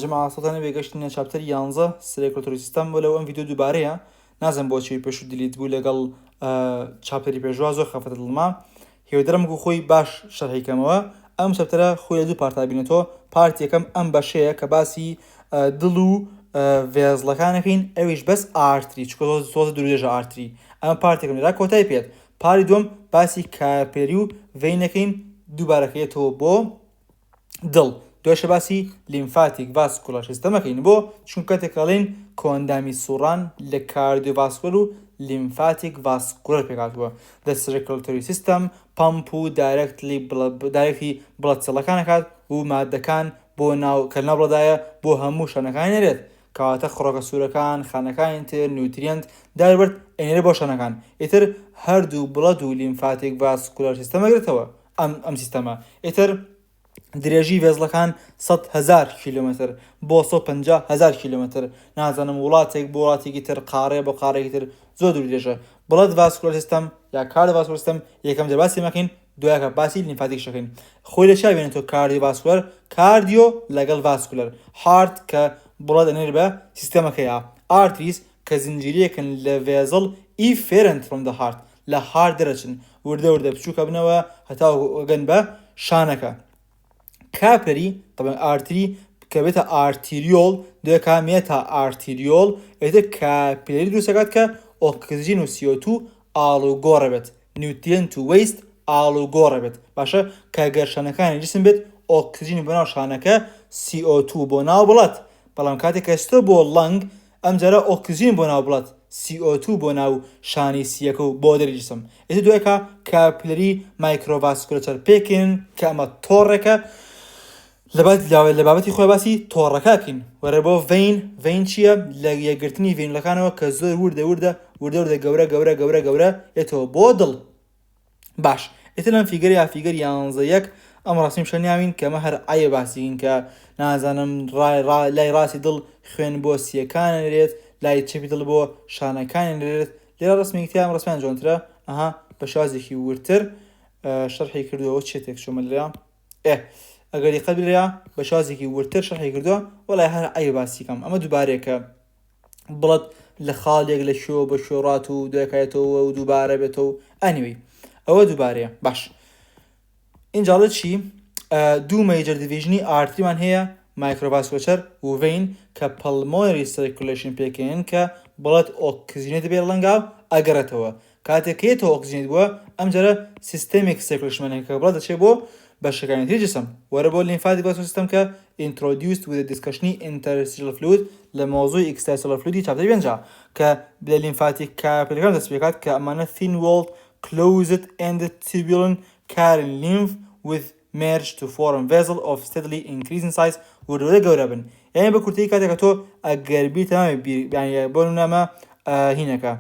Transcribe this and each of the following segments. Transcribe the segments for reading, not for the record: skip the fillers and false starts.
جەماعە سەڵتانە بێگەشتینە چاپتەری 11 سرکلۆتۆری سیستەم بۆ لەو ئەم ڤیدیۆ دووبارەیە نازانم بۆچی پێشوو دیلیت بوو لەگەڵ چاپتەری پێشوا زۆر خەفەتە دڵما هێوەدەرم گو خۆی باش شەرحیکەمەوە ئەم چاپتەرە خۆی لە دوو پارتا بینێتەوە پارتی یەکەم ئەم بەشەیە کە باسی دڵ و ڤێزڵەکانەکەین ئەویش بەس ئارتری چکۆ زۆر درێژە ئارتری ئەمە پارتێکم لێرا کۆتای پێت پاری دووەم باسی کارپێری و ڤینەکەین دووبارەکەیەتەوە بۆ دڵ دوێشە باسی لیمفاتیک ڤاسکولار سیستەمەکەین بۆ چونکە کاتێکڵین کۆندامی سوڕان لە کاردیۆڤاسکولار و لیمفاتیک ڤاسکولار پێکاتوە the circulatory system پەمپ و دایرەکتی بڵەد سێڵەکانەکات و مادەکان بۆ ناو کە ناو بڵەدایە بۆ هەموو شانەکان نێرێت کەواتە خڕۆکە سوورەکان خانەکانی تر نیوتریەنت دایبرد ئێنێرە بۆ شانەکان ئیتر هەردوو بڵەد و لیمفاتیک ڤاسکولار سیستەمەگرێتەوە ئەم سیستەمە ئیتر درێژی ڤێزڵەکان 100,000 کیلومتر بۆ 150,000 کیلومتر نازانم وڵاتێک بۆ وڵاتێکی تر قارێ بۆ قارێکی تر زۆر دوور درێژە بڵەد ڤاسکولار سیستەم یا کاردیۆ ڤاسکولار سیستەم یەکەم جار باسی مەکەین دوایەکە باسی لیمفاتیک شەکەین خۆی لە چا بێنێتەوە کاردیۆ ڤاسکولار کاردیۆ لەگەڵ ڤاسکولار هارت کە بڵەد ئەنێر بە سیستەمەکەیە ئارتریز کە زنجیرەیەکن لە ڤێزڵ ئیفێرنت فڕۆم دە هارت لە هارت دەرەچن وردە وردە بچووکە بنەوە هەتا گەن بە شانەکە کاپەری طبعا ئارتری کە بێتە ئارتیریۆڵ دوێکا مێتا ئارتیریۆڵ ئێتە کاپێری دروستەکات کە ئۆکسجین و CO2 ئاڵوگۆڕە بێت نیوتریەنت و وەیست ئاڵوگۆڕە بێت باشە کە گەر شانەکانی جسم بێت ئۆکسجین بۆ ناو شانەکە CO2 بۆ ناو بڵەت بەڵام کاتێک کە چتە بۆ لەنگ ئەم جارە ئۆکسجین بۆ ناو بڵەت CO2 بۆ ناو شانی سیەکە و بۆ دەری جسم ئێتە دوێکە کاپلەری مایکرۆڤاسکولەتەر پێکەن کە ئەمە تۆڕێکە لە بابەتی خۆی باسی تۆڕەکەکەین وەرە بۆ ڤین چییە لە یەکگرتنی ڤینلەکانەوە کە زۆر وردە گەورە ئێتەوە بۆ دڵ باش ئێتە لەم فیگەر 11 ئەم ڕاستیم شەنیاوین کە ئەمە هەر ئایە باسیین کە نازانم لای ڕاستی دڵ خوێن بۆ سیەکان نێرێت لای چەپی دڵ بۆ شانەکانی نێرێت لێرە ڕستمێکتی ئەم ڕستمیان جوانترە ئەها بە شازێکی ورتر شەرحی کردووەوە چێتێک چۆمە لێرە ئەگەری قەبلەیە بە شازێکی ورتر شەرحی کردووە وەڵای هەر ئایە باسیکەم ئەمە دووبارێکە بڵەت لە خاڵێک لە شۆ بە شۆڕات و دوێکایەتەوە و دووبارە بێتەوە ئەنیوەی ئەوە دووبارەیە باش ئینجاڵە چی دوو مەیجەر دیڤیژنی ئارتریمان هەیە مایکرۆڤاسکولەر و ڤین کە پەڵمۆنەری سەرکولیشن پێکەین کە بڵەت ئۆکسجینێت دەبێت لەنگاو ئەگەڕێتەوە کاتێک کەیەتەوە ئۆکسجینێت بووە ئەم جارە سیستەمێک سەرکولیشنمانەیە کە بڵەت دەچێت بۆ بەشەکانی تری جسم وەرە بۆ لیمفاتیک ڤاسکولار سیستەم کە introduced with the discussion interstitial fluid لە مۆزوعی extracellular fluid چاپتەری پێنجا کە لە لیمفاتیک کاپیلەکان دەست پێکات کە ئەمانە thin walled closed ended tubulin carrying lymph with merge to form vessel of steadily increasing size وردە گەورە بن یعنی بە کورتەی کاتێکە تۆ ئەگەربی تەمامی بیر بۆ نمونەمە هینەکە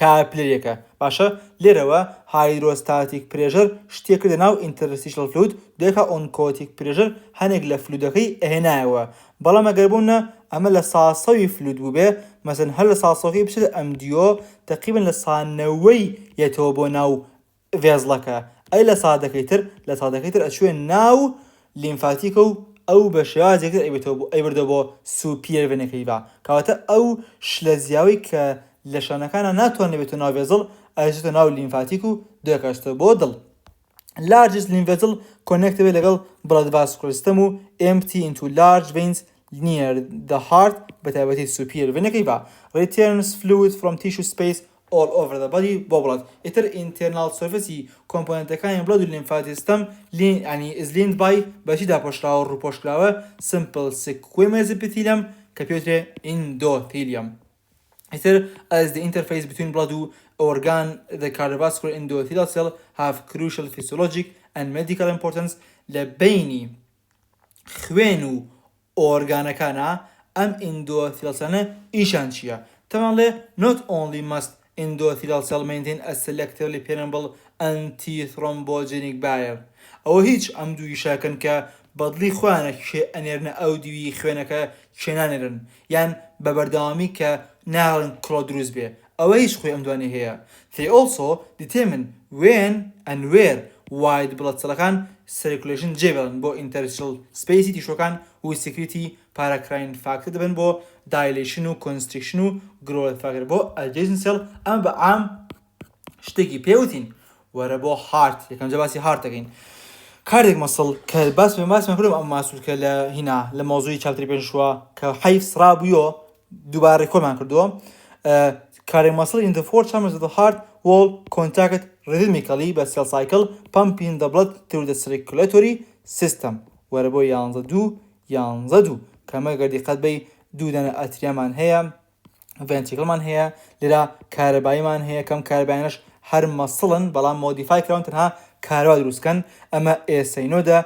کاپلەریەکە باشە لێرەوە هایدرۆستاتیک پرێژەر شتێکە لە ناو ئینتەرستیشڵ فلوید دوێکە ئۆنکۆتیک پرێژەر هەنێک لە فلودەکەی ئەهێنایەوە بەڵام ئەگەربوونە ئەمە لە ساسەوی فلود بوو بێ مەسەن هەر لە ساسەوەکەی بچێت ئەم دیۆ تەقریبن لە سانەوەی یێتەوە بۆ ناو ڤێزڵەکە ئەی لە سادەکەی تر ئەچوێ ناو لیمفاتیکە و ئەو بە شێوازێکتر ئەیبردە بۆ سوپیەر ڤێنەکەی با کەواتە ئەو شلەزیاوی کە لە شانەکانە ناتوانێت بێتە ناو ڤێزڵ ئەچێتە ناو لیمفاتیک و دوێکەشتە بۆ دڵ largest lymph vessel connected لەگەڵ blood vascular system و empty into large veins near the heart بەتایبەتی superior ڤێنەکەی با returns fluid from tissue space all over the body بۆ بڵەد ئیتر internal surface کۆمپۆننتەکانی بڵەد و لیمفاتیک سیستەم is linked by بەچیدا پۆشراوە ڕووپۆشراوە simple squamous epithelium کە پێوترێ endothelium Either as the interface between blood and organ, the cardiovascular endothelial cell have crucial physiologic and medical importance. لبيني خوينو organakana am endothelial cell إيشانشيا. طبعا not only must endothelial cell maintain a selectively permeable antithrombogenic barrier. أو هيج أمدو يشاكن ك بدلي خوانك شيء أنيرنا أو دوي خوانك شنانرن يعني ببردامي ك نارن كلودروز بي أو هيج خوي أمدواني هي. They also determine when and where wide blood cell can circulation جبلن بو interstitial space تشوكان و سکریتی پاراکراین فاکتر دەبن بۆ دایلیشن و کۆنستریکشن و گرۆڵ فاکتر بۆ ئەجێژن سێڵ ئەم بە عام شتێکی پێوتین وەرە بۆ هارت یەکەم جا باسی هارت دەکەین کارێک مەسڵ کە باسمان کردم ئەم ماسوول کە لە هینا لە مۆزووی چاپتری پێشوە کە حیف سرابوویەوە دووبارە کۆمان کردووە کارێک مەسڵ in the four chambers of the heart will contact rhythmically بە cell cycle pumping the blood through the circulatory system وەرە بۆ 11 کەمە گەردیقەت بەی دوو دانە ئەتریامان هەیە ڤێنتریکڵمان هەیە لێرە کارەباییمان هەیە کەم کارەبایانش هەر مەسڵن بەڵام مۆدیفای کراون تەنها کارەبا دروستکەن ئەمە ئێسەینۆدە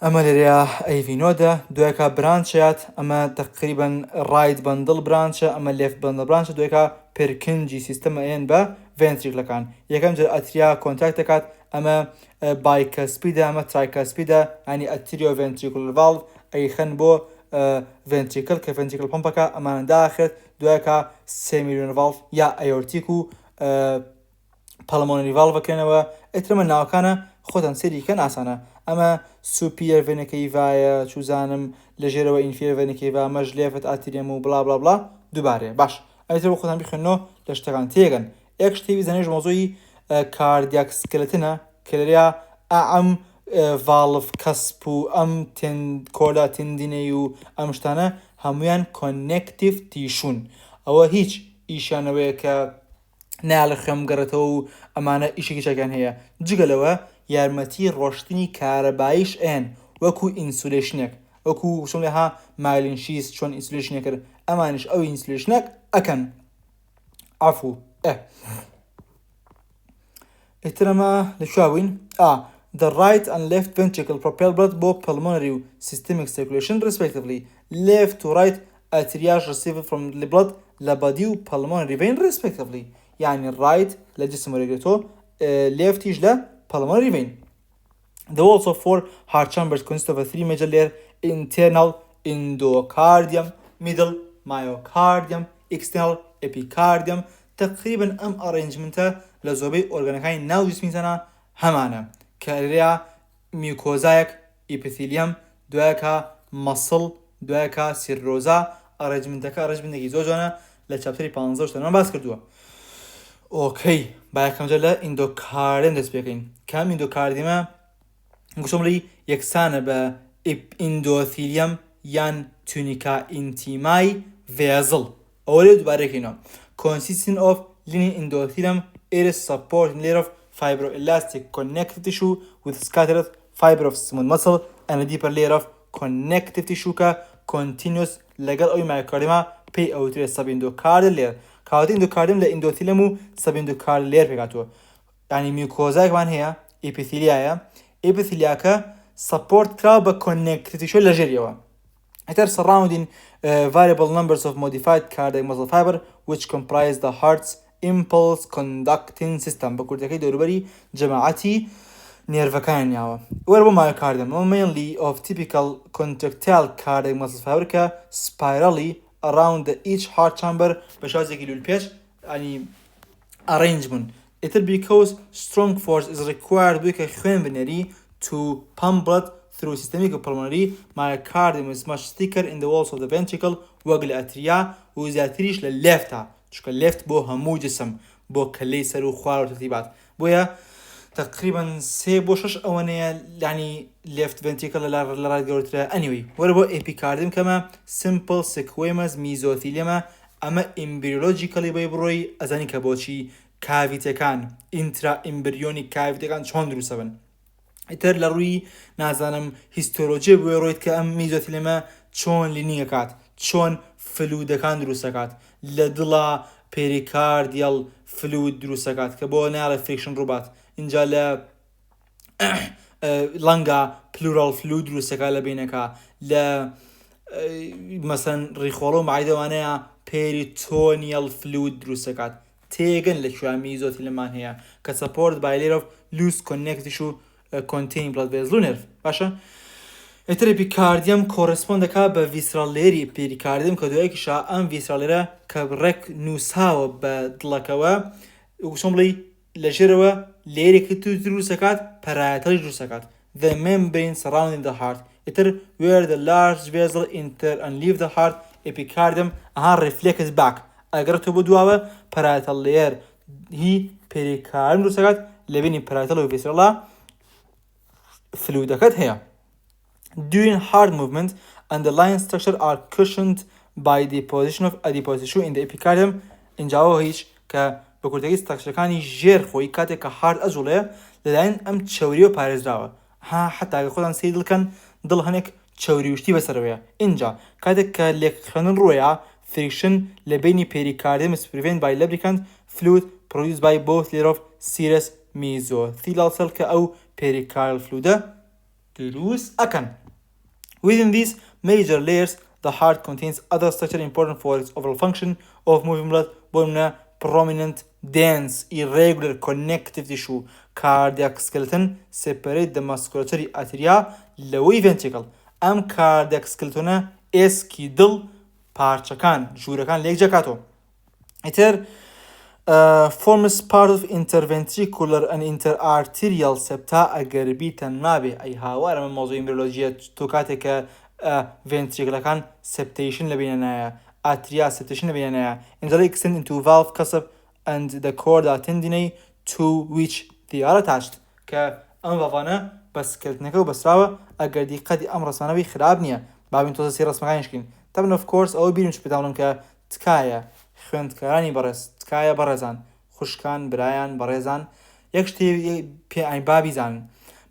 ئەمە لێرەیە ئەیڤینۆدە دوایەکە برانچێت ئەمە تقریبن ڕایت بەندڵ برانچە ئەمە لێفت بەندڵ برانچە دوایەکە پێرکنجی سیستەمە ئێن بە ڤێنتریکلەکان یەکەم جار ئەتریا کۆنتاکت دەکات ئەمە بایکەسپیدە ئەمە ترایکەسپیدە ینی ئەتریۆ ڤێنتریکل ڤالڤ ئەیخەن بۆ ڤێنتریکل کە ڤێنتریکل پمپەکە ئەمانە داخرێت دوایەکە سێمیلیۆن ڤالڤ یا ئەیۆرتیک و پەڵمۆنەری ڤالڤەکەنەوە ئەترمە ناوەکانە خۆتان سێریکەن ئاسانە ئەمە سوپیەر ڤێنەکەیڤایە چوزانم لەژێرەوە ئینفیەر ڤێنەکەیڤا مەژ لێفت ئاتریەم و بڵا بڵا بڵا دووبارێ باش ئەتر بۆ خۆتان بخوێنەوە لە شتەکان تێگەن یەک شتێوی زانێژ مۆزۆی کاردیاک سکلەتنە کە لەریا ئەم ڤالڤ کەسپ و ئەم کۆدا تندینەی و ئەم شتانە هەمویان کۆنێکتیڤ تیشون ئەوە هیچ ئیشانەوەیە کە نالە خەمگەڕێتەوە و ئەمانە ئیشێکی چاکیان هەیە جگەلەوە یارمەتی ڕۆشتنی کارەباییش ئێن وەکو ئینسولیشنێک وەکو شڵ لەها مالینشیز چۆن ئینسولیشنێک کرد ئەمانش ئەو ئینسولیشنێک ئەکەن عەفو ئێترەمە لە شاوین the right and left ventricle propel blood both pulmonary and systemic circulation respectively left to right arterial received from the blood لبادي و pulmonary vein respectively يعني right لجسم رجلته left يج ل pulmonary vein the walls of four heart chambers consist of a three major layer internal endocardium middle myocardium external epicardium تقريبا ام arrangementa لزوبي اورگانەکانی ناو جسمیتانە هەمانە کەریا میوکۆزایەک ئیپیثیلیەم دوایەکە مەسڵ دوایەکە سیرۆزا ئەڕێجمنتەکە ڕێژبندێکی زۆر جوانە لە چاپتەری 15 شتەمان باس کردووە ئۆکەی با یەکەمجار لە ئیندۆکاردیەم دەست پێکەین کام ئیندۆکاردیەمە گوشمڕی یەکسانە بە ئیندۆثیلیەم یان تونیکا ئینتیمای ڤێزڵ ئەوە لێ دووبارەکەینەوە consisting of linear endothelium it is supporting layer of fibroelastic connective tissue with scattered fiber of smooth muscle and a deeper layer of connective tissue continuous لەگەڵ ئەوی مایۆکاردیەمە پێی ئەوترێت سەبئیندۆکاردیال لێر کاواتەی ئیندۆکاردیەم لە ئیندۆثیلیەم و سەبئیندۆکاردیال لێر پێکاتوە ینی میوکۆزایەکمان هەیە ئیپیثیلیایە ئیپیثیلیاکە سەپۆرت کراوە بە کۆنێکتیڤ تیشو لە ژێریەوە It is surrounding variable numbers of modified cardiac muscle fiber which comprise the heart's impulse conducting system بەکوردەکەی دەوروبەری جەماعەتی نێرڤەکانیاوە وەرە بۆ myocardium mainly of typical contractile cardiac muscle fiber کە spirally around each heart chamber بە شازێکی لولپێچ ینی arrangement It is because strong force is required بۆی کە خوێن بنێری to pump blood through systemic pulmonary myocardium is much thicker in the walls of the ventricle وەک لە ئەتریا و زیاتریش لە لێفتە چونکە لێفت بۆ هەموو جسم بۆ کەلەی سەر و خوار و ترتیبات بۆیە تقریبا 3 بۆ 6 ئەوەنەیە ینی left ventricle لە ڕای گەورەترە anyway وەرە بۆ epicardium کەمە simple squamous mesothelium ئەمە embryologically بەی بڕۆی ئەزانی کە بۆچی کاڤیتەکان intra embryonic کاڤیتەکان چۆن دروستە بن ئیتر لە ڕووی نازانم هیستۆلۆجی بۆی ڕۆیت کە ئەم میزۆتیلیەمە چۆن لینیەکات چۆن فلوودەکان دروستەکات لە دڵا پێریکاردیال فلوود دروستەکات کە بۆ ناڵە فریکشن ڕووبات اینجا لە لەنگا پلورال فلوود دروستەکات لە بینەکە لە مەسەن ڕیخۆڵە و معیدەوانەیە پێریتۆنیال فلوود دروستەکات تێگەن لە کوێ میزۆتیلیەمان هەیە کە سەپۆرت بای لێر ئۆف لوس کۆنێکتیش و containing blood vessel nerve باشە ئیتر ئیپیکاردیەم کۆرسپۆند دەکات بە ڤیسرال لێری پێریکاردیەم کە دوایەکیشە ئەم ڤیسرال لێرە کە ڕێک نووساوە بە دڵەکەوە وشۆم بڵی لە ژێرەوە لێرێکی تو دروست دەکات پەرایەتەڵی دروست دەکات the membrane surrounding the heart إتر where the large vessel enter and leave the heart epicardium reflects back أجرته بدوابة parietal layer هي pericardium رسالات لبيني parietal وفيسرلا فلودكت هي. During heart movement, underlying structure are cushioned by the position of adipose tissue in the epicardium. اینجاوە هیچ کە بە کورتەکەی ستراکچەکانی ژێر خۆی کاتێک کە هارد ئەجوڵێ لەلایەن ئەم چەوریەوە پارێزراوە حتا خۆتان سی دڵکەن دڵ هەنێک چەوری وشتی بەسەرەوەیە اینجا کاتێک کە لێکخەنن ڕۆیە friction لە بینی pericardium is prevented by lubricant fluid produced by both layer of serous mesothelial cell کە ئەو pericardial fluidە دروست ئەکەن. Within these major layers, the heart contains other structure important for its overall function of moving blood, bone, prominent, dense, irregular connective tissue, cardiac skeleton separate the musculatory arteria لەوەی ventricle. ئەم cardiac skeleton ئێسکی دڵ پارچەکان ژوورەکان لێک جەکاتەوە. ئیتر forms part of interventricular and interarterial septa ئەگەر بیتە نابێ ئەی هاوارە من مۆزوعی ئیمبریۆلۆژیە تۆ کاتێک کە ventricle septation لەبینە نایە atria septation لەبینە نایە injury extend into valve cusp and the chorda tendineae to which they are attached کە ئەم ڤاڤانە بە سکەلتنەکە و بەسراوە ئەگەر دیقەتی ئەم ڕەسمانەوەی خراپ نییە بابین تۆزە سێ ڕەسمەکانیشکین طبعا of course ئەوە بیرم چ پێتاڵم کە تکایە خوێندکارانی بەڕێز تکایە بەڕێزان خوشکان برایان بەڕێزان یەک شتێ پێ بابی زانن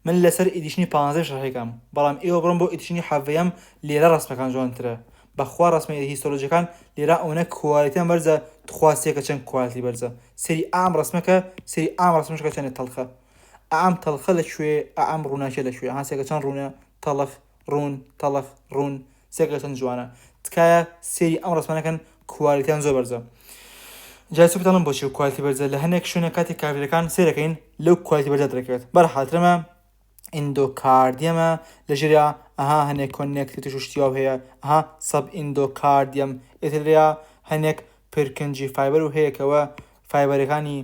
من لەسەر ئیدیشنی 15 شەڕێکم بەڵام ئێوە بڕۆم بۆ ئیدیشنی حەڤەیەم لێرە ڕەسمەکان جوانترە بەخوا ڕەسمە هیستۆلۆژیەکان لێرە ئەوەنە کوالیتیان بەرزە تخواستێکە چەند کوالیتی بەرزە سەری ئام ڕەسمەکە سەری ئام ڕەسمەکە چەندێت تەڵخە ئام تەڵخە لەکوێ ئام ڕووناکێ لەکوێ هاسێکە چەند ڕوونە تەڵخ ڕوون تەڵخ ڕوون سێکە چەند جوانە تکایە سەری ئەم ڕەسمانەکەن کوالیتیان زۆر بەرزە جای سو بتانم بۆچی کوالیتی بەرزە لە هەنێک شوێنە کاتی کاڤیرەکان سێرەکەین لەو کوالیتی بەرزە دەکەوێت بەرحاترمە ئیندۆکاردیەمە لەژێریا هەنێک کۆنێکتیڤ تیشو شتیاو هەیە سەب ئیندۆکاردیەم ئێتریا هەنێک پرکنجی فایبەر و هەیەکەوە فایبەرەکانی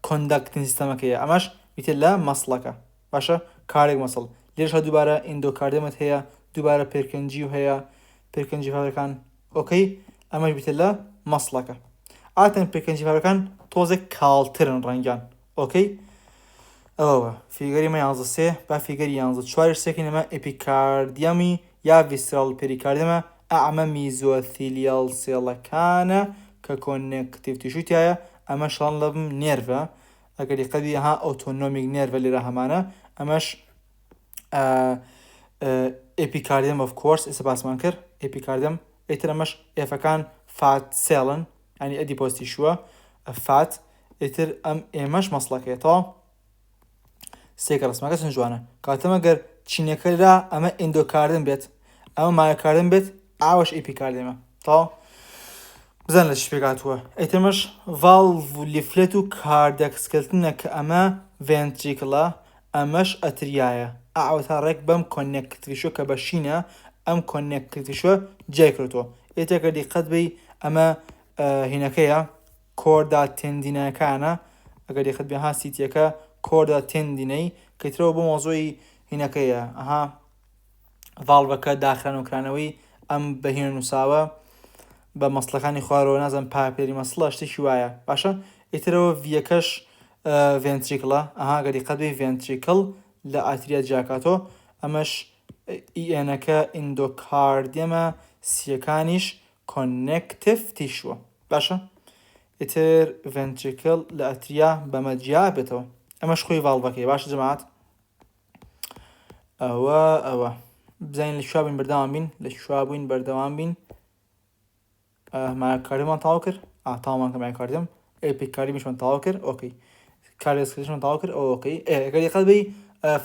کۆندەکتین سیستەمەکەیە ئەمەش بیتە لە مەسڵەکە باشە کارێک مەسڵ لێرەش دووبارە ئیندۆکاردیەمت هەیە دووبارە پرکنجی و هەیە پرکنجی فایبەرەکان ئۆکەی ئەمەش بیتە لە مەسڵەکە ئاتەن پرکنجی فایبەرەکان تۆزێک کاڵترن ڕەنگیان ئۆکەی ئەوە فیگەری مە 11 با فیگەری 11 سێکی نەمە ئێپیکاردیەمی یا ڤیسرال پێریکاردیەمە ئەمە میزۆثیلیال سێڵەکانە کە کۆنێکتیڤ تیشوی تایە ئەمە شڵان لەم نێرڤە ئەگەر دیقەتی ئۆتۆنۆمیک نێرڤە لێرە هەمانە ئەمەش ئێپیکاردیەم of course ئێستا باسمان کرد ئێپیکاردیەم ئیتر ئەمەش ئێفەکان فات سێڵن ینی ئەدیپۆز تیشووە فات ئیتر ئەم ئێمەش مەسڵەکەیەتەوە سێکە ڕسمەکە چەند جوانە کاتەمە گەر چینەکە لە ئەمە ئیندۆکاردن بێت ئەمە مایۆکاردن بێت ئاوەش ئێپیکاردیەمە تەواو بزان لە چی پێکاتووە ئیترمەش ڤالڤ و لیفلێت و کاردیاک سکەلتنە کە ئەمە ڤێنتریکڵە ئەمەش ئەتریایە ئاوە تا ڕێک بەم کۆنێکتیڤیشۆ کە بەشینە ئەم کۆنێکتیڤیشۆ جێکردەوە ئێتێکە دیقەت بی ئەمە هینەکەیە کۆردا تێندینەکانە ئەگەر دیقەت بێ سیتیەکە کۆردا تێندینەی کەیترەوە بۆ مۆزۆی هینەکەیە ڤالڤەکە داخرانوکرانەوەی ئەم بەهێن نووساوە بە مەسڵەکانی خوارەوە نازم پاپێری مەسڵە شتێکی وایە باشە ئیترەوە ڤیەکەش ڤێنتریکڵە گەر دیقەت بێ ڤێنتریکڵ لە ئاتریا جاکاتۆ ئەمەش ئێنەکە ئیندۆکاردیەمە سیەکانیش کۆنێکتیڤ تیشووە باشە ئیتر ڤێنتریکڵ لە ئەتریا بەمە جیا بێتەوە ئەمەش خۆی ڤالڤەکەی باشە جەماعەت ئەوە بزانین لە شوابووین بەردەوام بین لە شوابووین بەردەوام بین مایۆکاردیەمان تاوا کرد تاوامان کە مایۆکاردیەم ئێپیکاردیەمیشمان تاوا کرد ئۆکەی کاردیۆسکلێتیشمان تاوا کرد ئۆکەی ئەگەر یەقەت بێ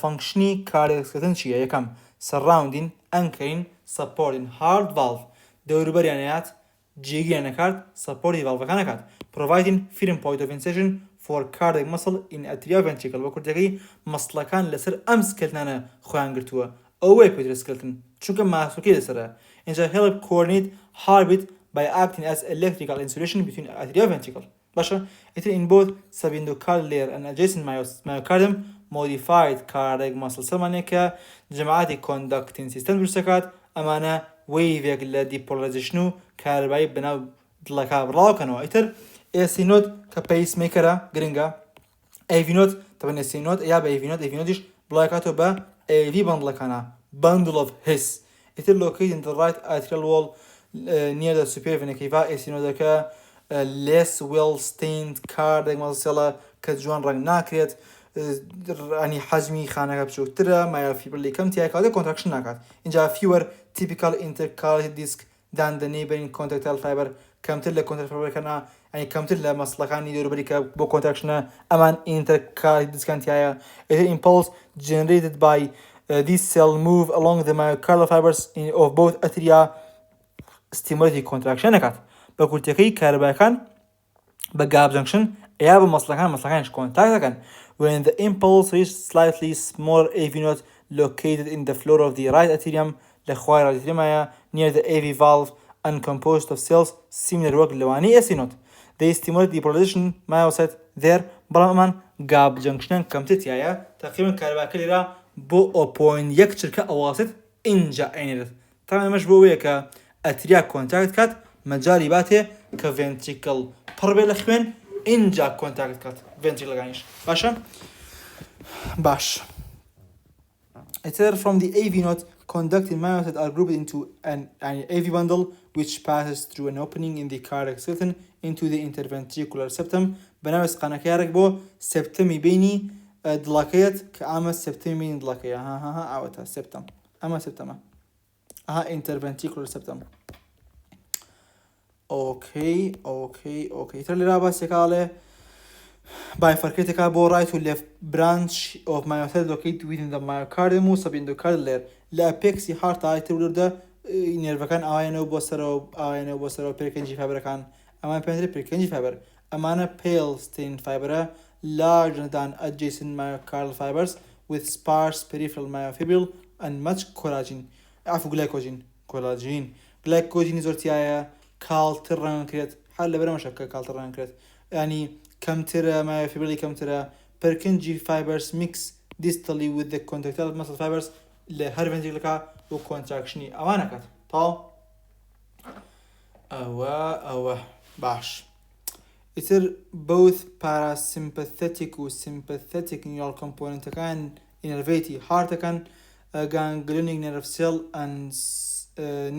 فانکشنی کاردیۆسکلێتن چییە یەکەم سەرراوندین ئەنکەین سەپۆرتین هارد ڤالڤ دەوروبەریان هەیات جێگیریان نەکات سەپۆرتی ڤالڤەکان نەکات providing freedom point of insertion for cardiac muscle in atrial ventricle بە کورتەکەی مەسڵەکان لەسەر ئەم سکەلتنانە خۆیان گرتووە ئەوەیە پێدرێت سکەلتن چونکە ماسوکەی لەسەرە اینجا help coordinate heartbeat by acting as electrical insulation between atrial ventricle باشە ئیتر in both subendocardial layer and adjacent myocardium modified کارێک مەسڵسەمانێک کە جەماعەتی conducting system دروست دەکات ئەمانە وەیڤێک لە دیپۆلەرایزیشن و کارەبایی بەناو دڵەکە بڕاوکەنەوە. ئیتر AC node کە pacemakerە گرنگە. AV node طبعا AC node یا بە AV nodeش بڵاوکاتەوە بە AV بەندڵەکانە bundle of his. ئیتر located in the right atrial wall near the superior vena cava. AC nodەکە less well stained کارێک مەسڵسەڵە کە جوان ڕەنگ ناکرێت، ینی حەجمی خانەکە بچووکترە، مایۆفیبرلی کەم تیا کاتێک کۆنتراکشن ناکات. اینجا fewer typical intercalated disc than the neighboring contractile fiber کەمتر لە contractile fiberەکانە، ینی کەمتر لە مەسڵەکانی دەوروبەری کە بۆ کۆنتراکشنە ئەمان intercalated discان تایە. impulse generated by this cell move along the myocardial fibers of both atria stimulating contraction نکات. بە کورتەکەی کارەبایەکان بە gap junction یا بە مەسڵەکانش کۆنتاکت دەکەن. When the impulse reaches slightly smaller AV node located in the floor of the right atrium لە خوای right atrium near the AV valve and composed of cells similar وەک لەوانەی AC node. They stimulate the polarization myocyte there بەڵام ئەمان gap junction کەمتر تایە. تقریبا کارەباکە لێرە بۆ 0.1 چرکە ئەواسط اینجا ئەینێرێت. تا ئەمەش بۆ وەیە کە ئەتریا کۆنتاکت کات مەجای باتێ کە ventricle پڕ بێ لە خوێن اینجا کۆنتاکت کات ventricleەکانیش. باشە؟ باش. ئیتر from the AV node conducting myocytes are grouped into an AV bundle which passes through an opening in the cardiac septum into the interventricular septum. بەناو سقانەکەیارێک بۆ سەپتەمی بینی دڵەکەیەت کە ئامە سەپتەمی بینی دڵەکەیە ئاوەتە سەپتەم ئەمە سەپتەمە interventricular septum. اوكي ترى لێرا باسێکاڵێ bifurcateەکە بۆ right و left branch of myocyte located within the myocardium و subendocardial layer لە ئەپێکسی هارت ئایتر ولەردە نێروەکان ئاوایانەوە بۆ سەرەوە پێکەنجی فایبەرەکان ئەمان پێنجرە پێکەنجی فایبەر ئەمانە pale stained fiberە larger than adjacent myocardial fibers with sparse peripheral myofibril and much collagen glycogen زۆرتیایە کاڵتر ڕەنگکرێت حال لەبەرە مەشەکە کاڵتر ڕەنگکرێت ینی کەمترە مایۆفیبرلی کەمترە پەرکنجی fibers mix distally with the contractile muscle fibers لە هەر ventricleەکە بۆ کۆنتراکشنی ئەوانەکات. تاو ئەوە باش. ئیتر both parasympathetic و sympathetic neural componentەکان innervate هارتەکان ganglionic nerve cell and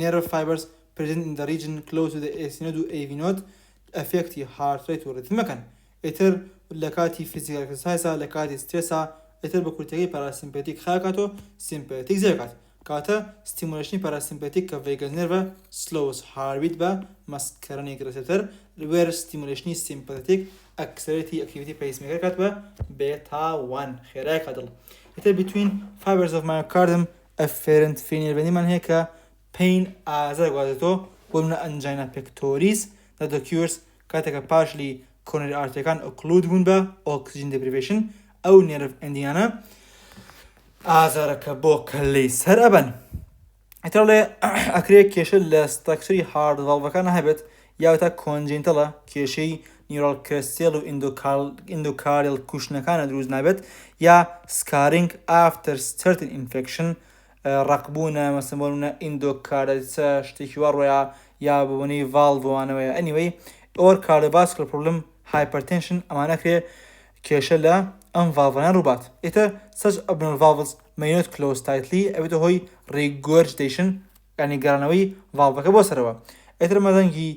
nerve fibers present in the region close to the AC node و AV node affect heart rate و ڕتمەکەن. ئیتر لە کاتی physical exercise لە کاتی سترێسا ئیتر بە کورتەکەی پاراسیمپەتیک خاکاتۆ سیمپەتیک زێکات کاتە ستیمولیشنی پاراسیمپەتیک کە vagus nerve slows heartbeat بە مسکرانێک receptor where stimulation sympathetic accelerates activity pacemaker کات بە beta 1 خێرای کادڵ. ئیتر between fibers of myocardium afferent فێنێربەندیمان هەیە کە pain ئازار گوازێتەوە بۆ منە angina pectoris that occurs کاتێکە پاشلی coronary arteryەکان occlude بوون بە oxygen deprivation ئەو nerve endingانە ئازارەکە بۆ کەلەی سەر ئەبەن. ئیتر لێ ئەکرێ کێشە لە structure heart valveەکانە هەبێت یاوەتە congenitalە کێشەی neural crustal و endocardial کوشنەکانە دروست نابێت یا scarring after certain infection ڕقبوونە مەسەمەڵونە ئیندۆکاردایتسە شتێکی وا ڕۆیە یا بۆنەی ڤالڤوانەوەیە anyway or cardiovascular problem hypertension ئەمانەکرێ کێشە لە ئەم ڤالڤانە ڕووبات. ئیتر such abnormal valves may not close tightly ئەبێتە هۆی regurgitation ینی گەڕانەوەی ڤالڤەکە بۆ سەرەوە. ئیتر مەزەنگی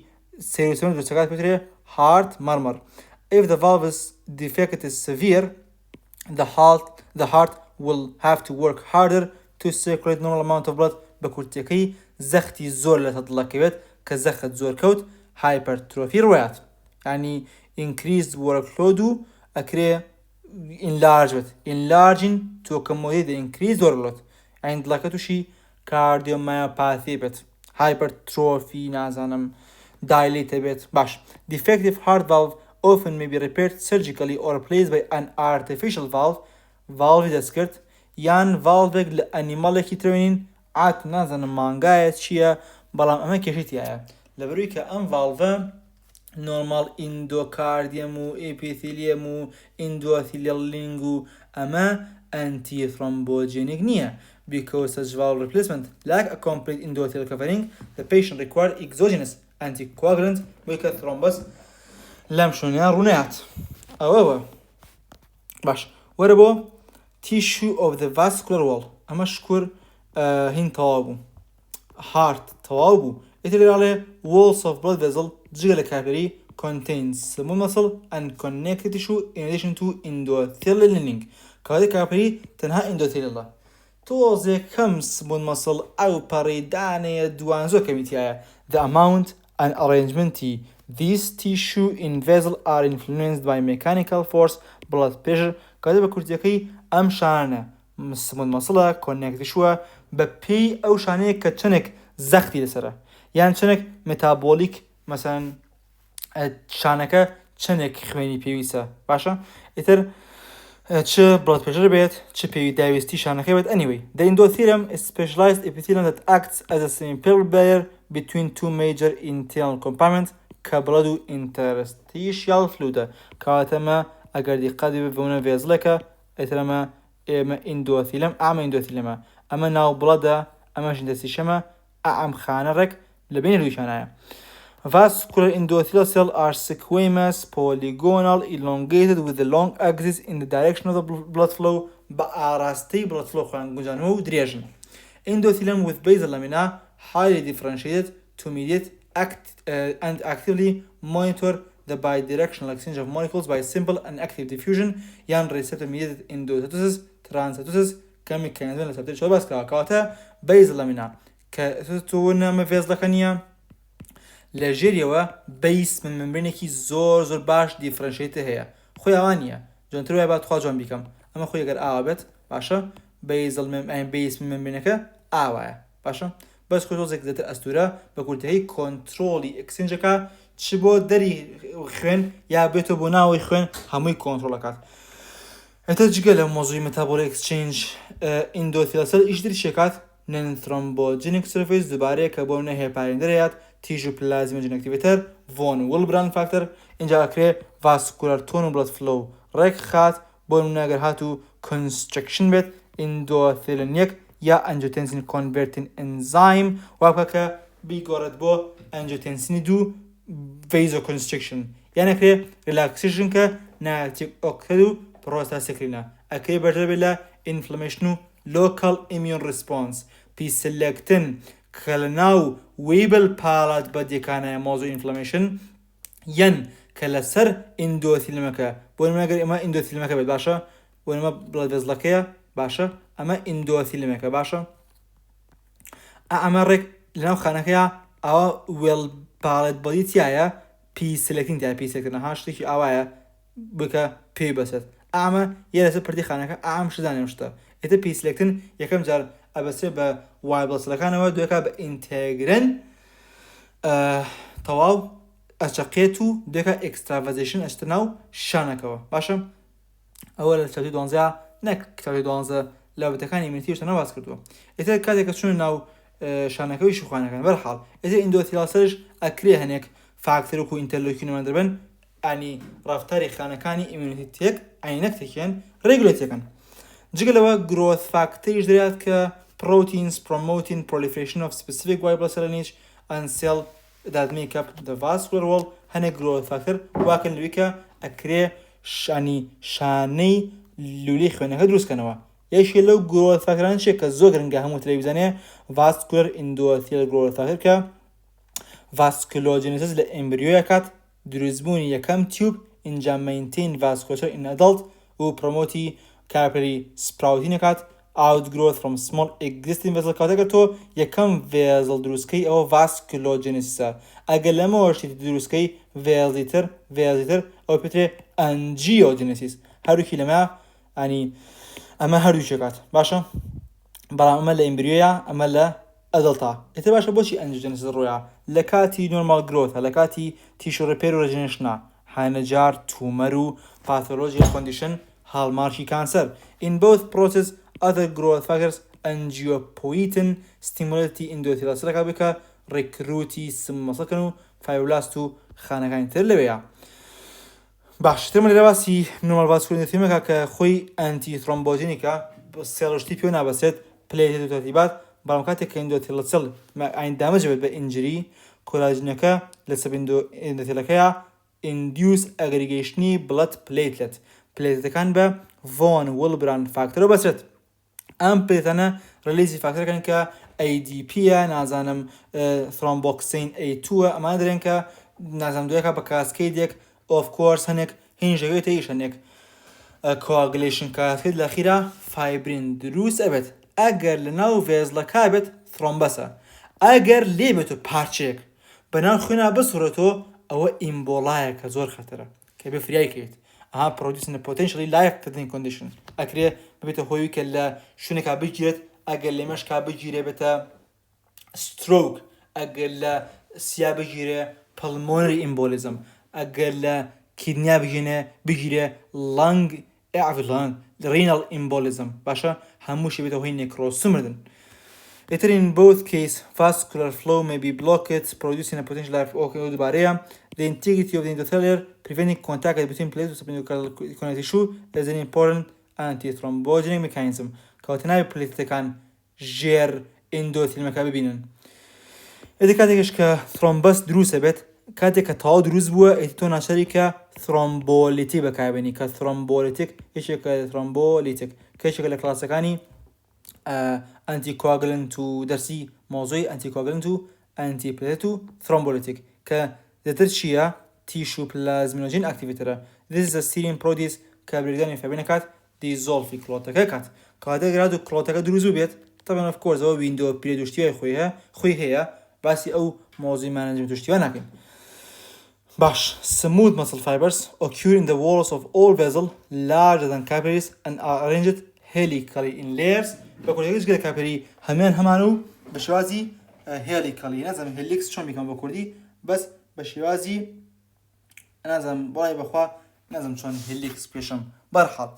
سێروتۆنی دروستەکات پێترێ heart murmur. If the valve's defect is severe the heart will have to work harder to circulate normal amount of blood. بە کورتەکەی زەختی زۆر لە دڵەکەوێت کە زەخت زۆر کەوت hypertrophy ڕۆیات ینی increased workload و ئەکرێ enlarging to accommodate the increased workload ینی دڵەکە تووشی cardiomyopathy بێت hypertrophy نازانم dilate بێت. باش. defective heart valve often may be repaired surgically or replaced by an artificial valve دەستکرد یان ڤالڤێک لە ئەنیمەڵێکی ترێنین ئات نازانم مانگایە چییە بەڵام ئەمە کێشێتیایە لەبەروی کە ئەم ڤالڤە normal endocardium و epithelium و endothelial ring و ئەمە anti-thrombogenic نییە because such valve replacement lack a complete endothelial covering. The patient required exogenous anticoagulant بۆی کە thrombus لەم شوێنیان ڕوونەیات. ئەوەوە باش وەرە بۆ tissue of the vascular wall. ئەمە شکور هین تەواو بوو heart تەواو بوو ئێتر walls of blood vessel جگە لە کاپێری contains smooth muscle and connective tissue in addition to endothelial lining. کاتێک کاپێری تەنها endothelial تۆزێ کەم smooth muscle ئەو پەڕێدانەیە دوان زۆر کەمیتیایە. The amount and arrangement these tissue in vessel are influenced by mechanical force, blood pressure. کاتێک بە کورتیەکەی ئەم شانە smooth muscle connective tissue بە پێی ئەو شانەیە کە چنێک زەختی لەسرە یان چنێک مێتابۆلیک مەسەن شانەکە چنێک خوێنی پێویستە باشە ئیتر چ blood pressure بێت چ پێوی داویستی شانەکەی بێت. Anyway, the endothelium is specialized epithelium that acts as a semi-permeable barrier between two major internal compartments کە blood و interstitial fluid کاتەمە ئەگەر دیقەت ببوونە vessel-ەکە ئێترەمە ئێمە endothelium ئەمە endothelium ئەمە ناو بڵەدە ئەمەش interstitium ئەم خانەڕێک لە بینی دوو شانایە. Vascular endothelial cells are squamous, polygonal, elongated with the long axis in the direction of the blood flow بە ئاراستەی blood flow خۆیان گونجانەوە و درێژن. Endothelium with basal lamina highly differentiated to mediate and actively monitor the bidirectional exchange of molecules by simple and active diffusion yan receptor mediated endocytosis transcytosis كميكانيزم لسبتي شو بس كاكاتا basal lamina كتونا vessel كنيا لجيريوا بيس من ممبرينكي زور باش ديفرنشيت هي خويا وانيا جونترو بعد خوا جون بيكم اما خويا غير اوابت باشا basal بيس من ممبرينكا اوايا باشا بس كنتو زيك ذات استورا بقولت هي كنترولي اكسنجكا چبو دري خوين يا بيتو بناوي خوين همي كنترول كات اتجقل موضوع metabolic exchange endothelial cell ايش دري شكات non thrombogenic surface دوباره كبون هيباريندريات tissue plasminogen activator von Willebrand factor اینجا اکره vascular tone blood flow رک خات بون نگر هاتو constriction بيت endothelial یا angiotensin converting enzyme وابكا بيقارد بو angiotensin دو vasoconstriction يعني اكره relaxation که ناتيك اوكتدو prostaglandina اكره برجبلا inflammation local immune response p-selectin كلناو ويبل بالات بدي كان موضوع inflammation ين كلسر endotheliumك بونما اگر اما endotheliumك باشا بونما blood vessel باشا اما endotheliumك باشا امرك لناو خانكيا او ويل بالات بدي تيايا p-selectin تاع p-selectin هاشتي اوايا بك p بسات اما يلس بردي خانك ام شداني مشتا اته p-selectin يكم جار ابسه به واي بلس لكانه دوكا بانتجرين تواو اشقيتو دوكا اكسترافازيشن اشتناو شانكوا باشا اول تابي دونزا نك تابي دونزا لو بتكاني منتي اشتناو باس كردو اته كادك شنو ناو شانكوي شو خانكان بالحال اته اندوثيال سيرج اكري هنيك فاكتور كو انترلوكين مندربن يعني رفتاري خانكاني اميونيتيك عينك تكين ريجوليتيكن جيجلوا growth factors دريات ك proteins promoting proliferation of specific white blood cell niche and cell that make up the vascular wall هنه growth factor واكن لويكا اكري شاني لولي خوينه دروس كنوا يشي لو growth factor انشي كزوغرنگا همو تلفزيونيه vascular endothelial growth factor ك vasculogenesis لامبريو يكات دروزبوني يكم tube انجا maintain vasculature in adult و promote capillary sprouting يكات outgrowth from small existing vessel كاتاكا تو يكم vessel دروسكي او vasculogenesis اگر لما ورشي دروسكي vesitor او بتري angiogenesis هارو كلمة يعني اما هارو شكات باشا برا اما لامبريويا اما لا ادلتا اتا باشا بوشي angiogenesis الرويا لكاتي normal growth لكاتي tissue repair و regeneration هانجار تومرو pathological condition hallmark cancer in both process other growth factors angiopoietin stimulate endothelial cell كابيكا recruit سم مسكنو فایبروبلاست و خانەکانی تر لەوەیە. باش ترمە لێرە باسی نۆرمال ڤاسکولارێتیمەکە کە خۆی ئەنتی ترۆمبۆژینیکە سێڵشتی پێ نابەسێت پلێتێت و تەرتیبات، بەڵام کاتێک کە ئیندۆتێلە ئاین دامەج بێت بە ئینجری کۆلاژنەکە لە سەر ئیندۆتێلەکەیە induce aggregationi blood platelet پلێتەکان بە von Willebrand فاکتۆرە بەسێت. ئەم پلێتانە ڕلیزی فاکتۆرەکەن کە ADP-ە نازانم تhromboxane A2 ئەمان دەرێن کە نازانم دوێکە بە کاسکەیدێک of course هەنێک هینژەکەی تەیش هەنێک coagulation کاسکەید لە خیرا فایبرین دروست ئەبێت. ئەگەر لە ناو ڤێزلەکە بێت تhrۆمبەسە، ئەگەر لێ بێت و پارچەیەک بەناو خوێنە بسوڕێتەوە ئەوە ئیمبۆڵایە کە زۆر خەتەرە کە بێ فریایکەوێت. ئەها producing a potentially life-threatening condition ئەکرێ ببێتە هۆی کە لە شوێنێکا بگیرێت، ئەگەر لە مەشکا بگیرێ بێتە stroke، ئەگەر لە سیا بگیرێ pulmonary embolism، ئەگەر لە کیدنیا بگیرێ lung renal embolism باشە هەمووشی بێتە هۆی نێکرۆس مردن. Later in both cases, vascular flow may be blocked, producing a potential life-threatening barrier. The integrity of the endothelium, preventing contact between plates of subendocardial connective tissue, is an important anti-thrombogenic mechanism. كواتناي بليتكان جير اندوثيل مكابي بينن. إذا كاتيكش كثرومبس دروس بيت كاتيك تاو دروس بوا إتونا شركة ثرومبوليتي بكابيني كثرومبوليتيك إيش كثرومبوليتيك كيش كلاسيكاني anti coagulant to درسي موضوعي anti coagulant to anti platelet thrombolytic كذاترشيا tissue plasminogen activator. This is a serine protease كبريدان فبينكات dissolve في كلوتكات كهذا جرادو كلوتك دروزو بيت طبعا of course هو window period وشتيها خوي هي بس أو موضوع management وشتيها لكن باش smooth muscle fibers occur in the walls of all vessels larger than capillaries and are arranged helically in layers. بقول يجوز كده كابري همانو بشوازي هيليكالي نازم هيليكس شو بيكون بكردي بس بشوازي نازم باي بخوا نازم شون هيليكس بيشم برحل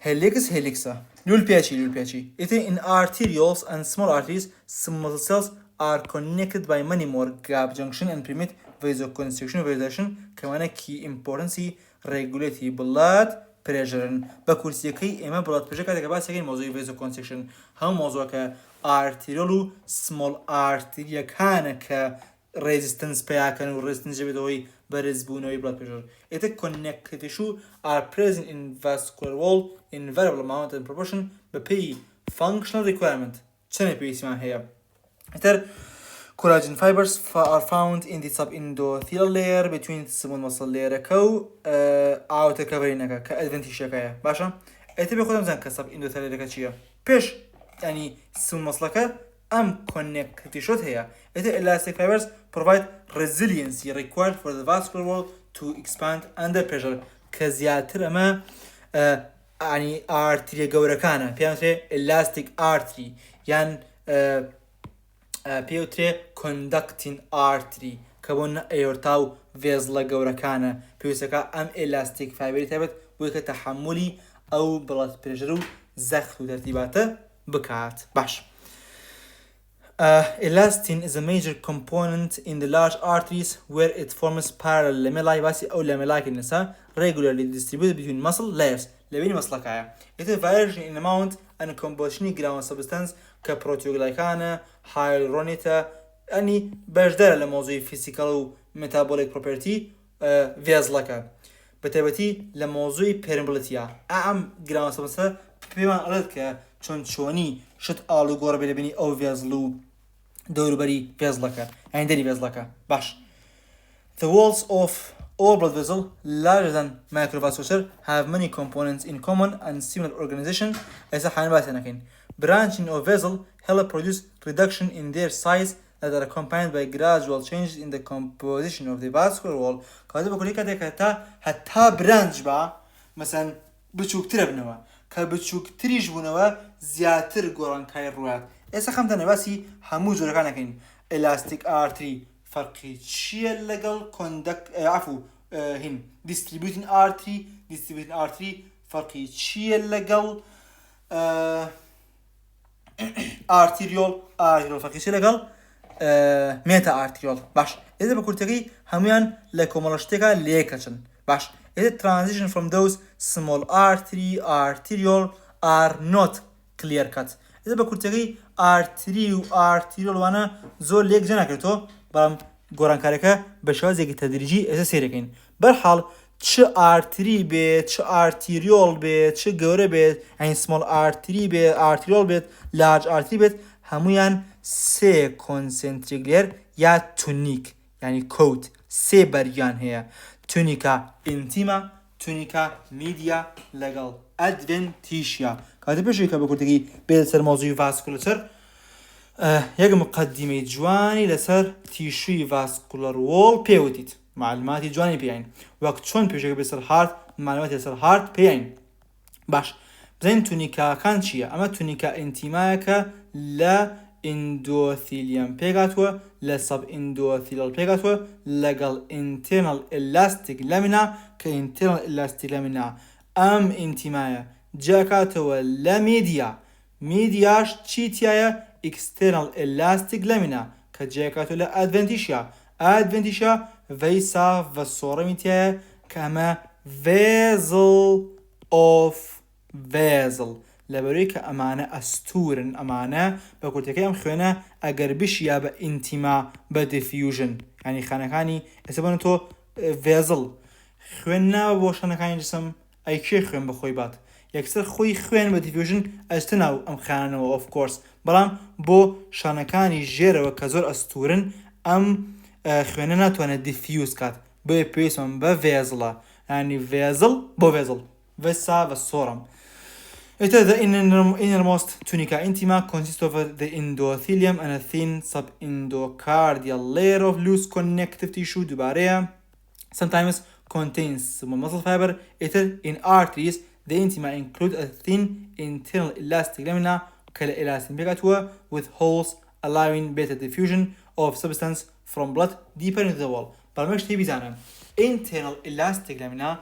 هيليكسا لول بياتشي it in arterioles and small arteries some muscle cells are connected by many more gap junction and permit vasoconstriction vasoconstriction كمان key importance regulate blood pressure بكورسيكي اما blood pressure كده بس هي موضوع vasoconstriction هم موضوع ك arterial small artery كان ك resistance بياكن و resistance جبدوي برزبونوي blood pressure it connected tissue are present in vascular wall in variable amount and proportion but pay functional requirement چنه بيسمع هي إتر collagen fibers are found in the subendothelial layer between the smooth muscle layer كو outer covering كadvantage كايا باشا إتر بخدم زين كsubendothelial كشيء بيش يعني smooth muscle كا am connected شوت هي إتر elastic fibers provide resiliency required for the vascular wall to expand under pressure كزياتر أما يعني artery جوركانا بيانتري elastic artery يعني پێوترێ conducting artery کە بۆ ئەیۆرتا و ڤێزڵە گەورەکانە پێویستەکە ئەم ئێلاستیک فایبەری تایبەت بۆی کە تەحملی ئەو بڵات پرێژەر و زەخت و تەرتیباتە بکات. باش elastin is a major component in the large arteries where it forms parallel lamellae باسی ئەو لەمێلای نسا regularly distributed between muscle layers لەبینی مەسڵەکایە it varies in amount and composition ground substance كبروتيوغلايكانا هايلورونيتا يعني بجدر لموضوع physical و metabolic property فيزلكا بتبتي لموضوع permeability أعم ground substance بيمان أرد كشوني شت آلو غور بيلبني أو فيزلو دوربري فيزلكا يعني دني فيزلكا باش the walls of all blood vessels larger than microvascular have many components in common and similar organization as a حنباتنا branching of vessel help produce reduction in their size that are accompanied by gradual changes in the composition of the vascular wall. كذا بقول لك هذا حتى branch با مثلا بتشوكتر بنوا كبتشوكتريج بنوا زياتر قران كاي روات. إذا خمتنا بسي هموج وركانا كين elastic artery فرقي شيء لقال conduct عفو هن distributing artery فرقي شيء لقال arterial فرقي شيء لقال مێتا ئارتیۆڵ باش ئێدە بە کورتەکەی هەمویان لە کۆمەڵە شتێکە لێکەچن باش ئێدە transition from those small artery arterial are not clear cut ئێدە بە کورتەکەی ئارتری و ئارتیۆڵوانە زۆر لێک جێ ناکرێتەوە بەڵام گۆڕانکاریەکە بە شێوازێکی تەدریجی ئێستا سێرەکەین بەرحاڵ چ ئارتری بێت چ ئارتیریۆڵ بێت چ گەورە بێت ئەین سمۆڵ ئارتری بێت ئارتیۆڵ بێت لارج ئارتری بێت هەمویان سێ کۆنسنتریک لێر یا تونیک یعنی کەوت سێ بەریان هەیە تونیکا ئینتیمە تونیکا میدیا لەگەڵ ئەدڤنتیشیا کاتە پێشەوەی کە بە کورتەکەی بێت سەر مۆزووی ڤاسکولەتەر یەک مقدمەی جوانی لەسەر تیشوی ڤاسکولەر وۆڵ پێوتیت معلوماتی جوانی پێین وەک چۆن پێشەکە بێت سەر هارت معلوماتی لەسەر هارت پێین باش بزین تونیکاکان چییە ئەمە تونیکا ئینتیمایەکە لە ئیندۆثیلیەم پێگاتووە لە سەب ئیندۆثیلەڵ پێگاتووە لەگەڵ ئینتێرنەڵ ئێلاستیک لەمینە کە ئینتێرنەڵ ئێلاستیک لەمینە ئەم ئینتیمایە جاکاتەوە لە میدیاش چی تایە ئیکستێرنەڵ ئێلاستیک لەمینە کە جێکاتوە لە ئەدڤنتیشە ڤەیسا ڤەسۆڕەمی تایە کە ئەمە vessel of vessel لەبەرەوەی کە ئەمانە ئەستورن ئەمانە بە کورتەکەی ئەم خوێنە ئەگەر بشیا بە ئینتیما بە دیفیوژن ینی خانەکانی ئێستا بن تۆ vessel خوێن ناوە بۆ شانەکانی جسم ئەی کێ خوێن بەخۆی بات یەکسەر خۆی خوێن بە دیفیوژن ئەستە ناو ئەم خانەوە of course بەڵام بۆ شانەکانی ژێرەوە کە زۆر ئەستورن ئەم خوێنە ناتوانێت دیفیوز کات بۆیە پێویستمان بە vessel ینی vessel بۆ vessel vesa ڤەسۆڕەم The innermost tunica intima consists of the endothelium and a thin subendocardial layer of loose connective tissue دوباره sometimes contains some muscle fiber. In arteries, the intima include a thin internal elastic lamina elastic megatua with holes allowing better diffusion of substance from blood deeper into the wall. برامج تبي زانم internal elastic lamina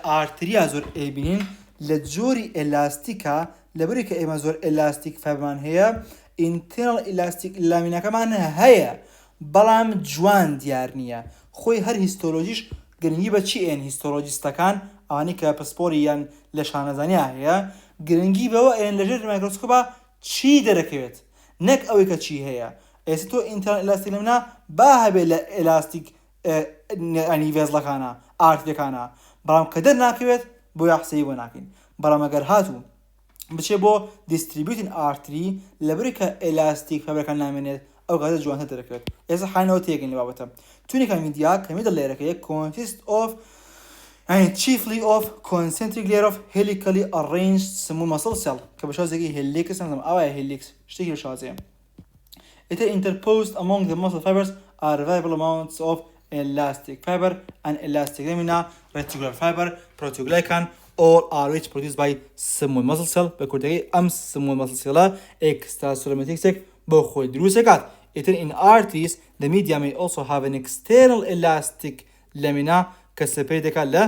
arteria زور ابنين لجوري إلاستيكا لبريك إما زور إلاستيك فبمان هي internal elastic lamina كمان هي بلام جوان ديارنيا خوي هر هيستولوجيش گرنگی بە چی ئێن هیستۆلۆجیستەکان ئەوانەی کە پسپۆریان لە شانەزانیا هەیە گرنگی بەوە ئێن لەژێر مایکرۆسکۆپە چی دەرەکەوێت نەک ئەوەی کە چی هەیە ئێستا تۆ ئینتەرنەل ئێلاستیک لەمنا با هەبێت لە ئێلاستیک ئەنی ڤێزڵەکانە ئارتریەکانە بەڵام کە دەرناکەوێت بۆ یاحسەی بۆ ناکەین بەڵام ئەگەر هاتوو بچێ بۆ دیستریبیوتین ئارتری لەبەرەوەی کە ئێلاستیک فەبرەکان نامێنێت ئەو کاتە جوانتر دەرەکەوێت ئێستا حانەوە تێگەین لە بابەتە تونیکا میدیا کە میدە لێرەکەیە consist of chiefly of concentric layer of helically arranged smooth muscle cell کە بەشازێکی هێلیکس نەزانم ئەوایە هێلیکس شتێکی بەشازەیە interposed among the muscle fibers are variable amounts of elastic fiber and elastic lamina reticular fiber proteoglycan all are which produced by smooth muscle cell بە کوردەکەی ئەم smooth muscle cell extracellular بۆ خۆی دروستەکات in arteries the media may also have an external elastic lamina کە سپەی دەکات لە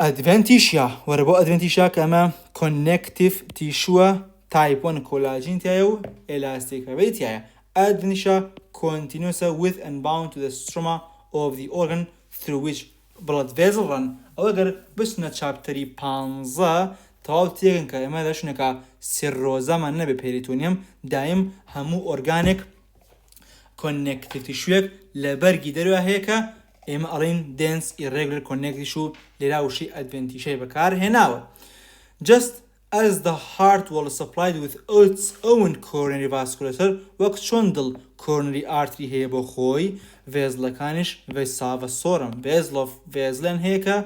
adventitia وەرە بۆ adventitia کە ئەمە connective tissue type 1 collagen تایە و elastic fiber تایە adventitia continues with and bound to the stroma of the organ through which blood vessels run ئەوەگەر بچنە چاپتەری 15 تەواو تێگەن کە ئێمە دەشنەکە سیرۆزەمان نەبێ پێریتۆنیەم دایم هەموو ئۆرگانێک connective tissue لە بەرگی دەروە هەیە کە ئێمە ئەڵێن dense irregular connective tissue لێرا وشەی adventitiaی بەکار هێناوە just as the heart wall is supplied with its own coronary vasculature وەک چۆن دڵ coronary artery هەیە بۆ خۆی vessel-ەکانیش vesa ڤەسۆڕەم vessel of vessel هەیە کە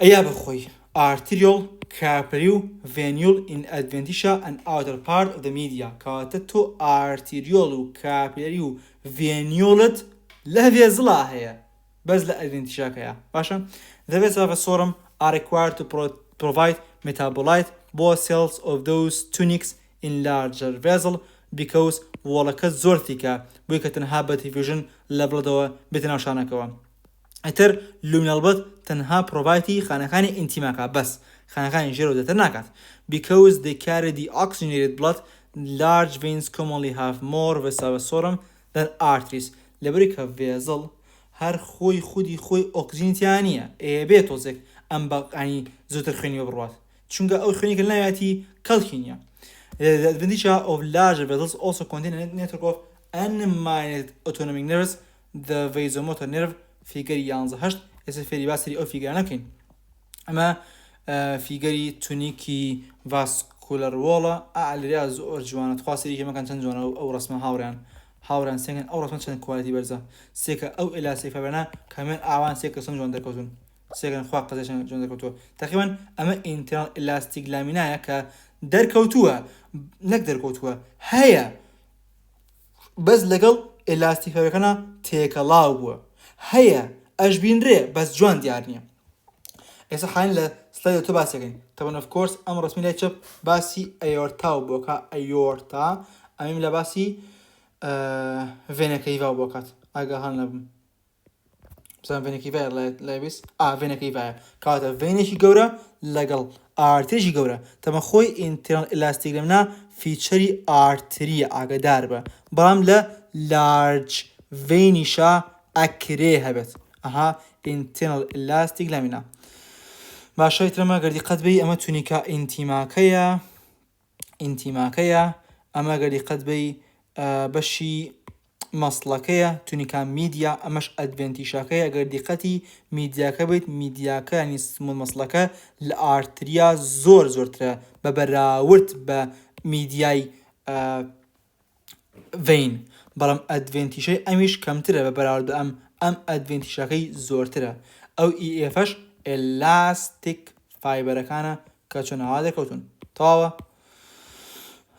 ئەیا بە خۆی arterial capillary venule in adventitia and outer part of the media کاتە تۆ arterial و capillary و venule لە vessel هەیە بەس لە adventitia کەیە باشە the vesa ڤەسۆڕەم are required to provide metabolite both cells of those tunics in larger vessel because وڵەکە زۆر تیکە بۆی کە تەنها بە diffusion لە بڵدەوە بێتە ناو شانەکەوە ئەتر luminal blood تەنها پرۆڤایتی خانەکانی ئینتیماکە بەس خانەکانی ژێرەوە دەتر ناکات because they carry the oxygenated blood large veins commonly have more vasa vasorum than arteries لەبەری کە vessel هەر خۆی خودی ئۆکسیجنیان نییە بێت تۆزێک ئەم بەقانی زۆرتر خوێنی بڕوات چونکە ئەو خوێنی کە نایەتی کەڵکی نییە. The advantage of larger vessels also contain a network of unminded autonomic nerves, the vasomotor nerve figure 11 ئێستا فێری باسەری ئەو فیگەرانە بکەین. ئەمە فیگەری تونیکی vascular wall لێرە زۆر جوانە تخوا سەری هێمەکان چەند جوانە ئەو ڕسمە هاوڕیان سێنگن ئەو ڕسمە چەند کوالتی بەرزە سێکە ئەو ئێلاستیک فایبەرانە کامێن ئاوان سێ قسم جوان دەرکەوتون سێگەن خوا قەزەشان جوان دەرکەوتووە تقریباً ئەمە internal elastic laminایە کە دەرکەوتووە نەک دەرکەوتووە هەیە بەس لەگەڵ ئێلاستیک فایبەرەکانە تێکەڵاو بووە هەیە ئەشبینرێ بەس جوان دیار نییە. ئێستا حالین لە سلایدە تۆ باسیەکەین طبعاً of course ئەم ڕسمی لای چەپ باسی ئەیۆرتا و بۆکە ئەیۆرتا ئەمیم لە باسی vena بۆ کات ئاگاهان لەبم بزانم vena cava لای بیست vena cava کاتە vێنێکی گەورە لەگەڵ ئارتێژی گەورە تەمە خۆی internal elastic lamina فیچەری ئارتریە ئاگادار بە بەڵام لە large veinیشا ئەکرێ هەبێت internal elastic lamina. باشای ترەمە گەردی قەت بی ئەمە تونیکا ئینتیماکەیە ئەمە گەردی قەت بی بەشی مەسڵەکەیە تونیکا میدیا ئەمەش ئەدڤێنتیشاکەیە ئەگەر دیقەتی میدیاکە بیت میدیاکە ینی سمول مەسڵەکە لە ئارتریا زۆرترە بە بەراورد بە میدیای ڤین بەڵام ئەدڤێنتیشەی ئەمیش کەمترە بە بەراورد بە ئەم ئەدڤێنتیشاکەی زۆرترە ئەو ئیفەش ئێلاستیک فایبەرەکانە کە چۆنەوا دەکەوتون تەواوە.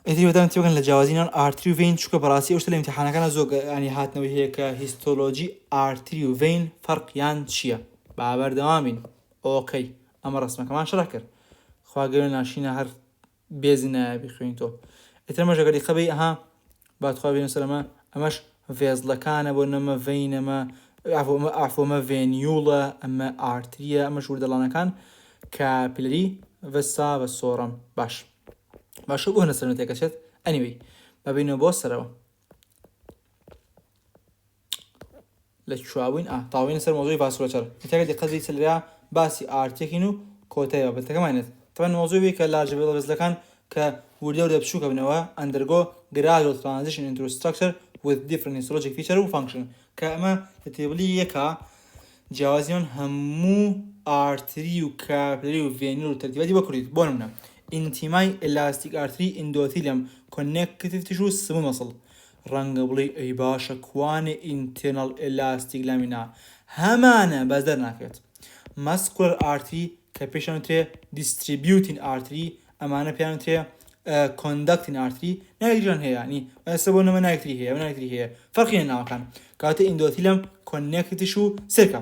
ئیتری بەدەم تێبکەن لە جیاوازینەوە ئارتری و ڤین چووکە بەڕاستی ئەوشتە لە ئیمتیحانەکانە زۆر ینی هاتنەوەی هەیە کە هیستۆلۆجی ئارتری و ڤین فەرقیان چییە با بەردەوامین ئۆکەی ئەمە ڕسمەکەمان شەڕە کرد خوا گەورە ناشینە هەر بێزی نایە بخوێنی تۆ ئیتر ئەمەش ئەگەری خەبەی باتخوا بێنە سەر ئەمەش ڤێزلەکانە بۆ نەمە ڤین ئەمە ڤێنیوڵە ئەمە ئارتریە ئەمەش وردەڵانەکان کاپیلەری ڤەسا بە سۆڕەم باشە بۆ هەنە سەر تێکەچێت ئەنیوەی بەبینەوە بۆ سەرەوە لە کوواوین تاوین سەر مۆزۆی ڤاسکولەتەر تێکە دیقەتی سەریا باسی ئارتێکین و کۆتەیە بەتەکەمانێت تەمەن مۆزۆی کە لاژە ڤێزلەکان کە وردە بچووکە بنەوە undergo gradual transition into structure with different histologic feature و function کە ئەمە لە تێبڵی یەکە جیاوازیان هەموو ئارتری و کاپیلەری و ڤێنیل و تەرتیباتی بکڕیت بۆ نمونە ئینتیمای ئێلاستیک ئارتری ئیندۆتیلیەم کۆنێکتیڤ تیشو سموو مەسڵ ڕەنگە بڵێ ئەی باشە کوانێ internal elastic lamina هەمانە بەس دەرناکرێت muscular artery کە پێشیان وترێ distributing artery ئەمانە پێیان وترێ conducting artery نایەکتریان هەیە ینی ئێستا بۆ نەمە نایەکتری هەیە فەرقیان ناوەکان کاتە ئیندۆتیلیەم کۆنێکتیڤ تیشو سێرکە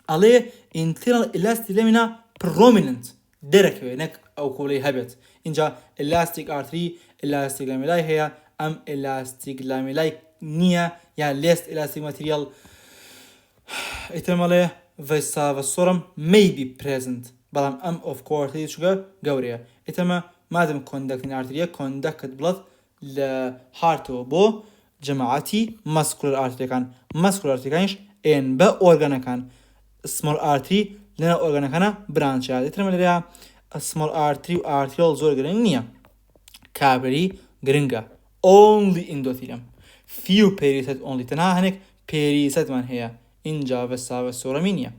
ئەڵێ internal elastic lamina prominent دەرەکەوێت نەک ئەو کۆڵەی هەبێت اینجا ئێلاستیک ئارتری ئێلاستیک لامێلای هەیە ئەم ئێلاستیک لامێلای نییە یا لێست ئێلاستیک ماتریال ئیترمەڵێ ڤەساڤەسۆرم may be present بەڵام ئەم of course چووکە گەورەیە ئیتەمە مادەم کۆندەکتین ئارتریە کۆندەکت بڵێت لە هارتەوە بۆ جەماعەتی مەسکولەر ئارتریەکان مەسکولەر ئارتریەکانیش ئێن بە ئۆرگانەکان سمۆل ئارتری لەناو ئۆرگانەکانە برانچیات ئیترمە لەرەیە سمۆل ئارتری و ئارتریۆڵ زۆر گرنگ نییە کابری گرنگە only endothelium few pericyte only تەنها هەنێک pericyteمان هەیە اینجا ڤەساڤەسۆرەمی نییە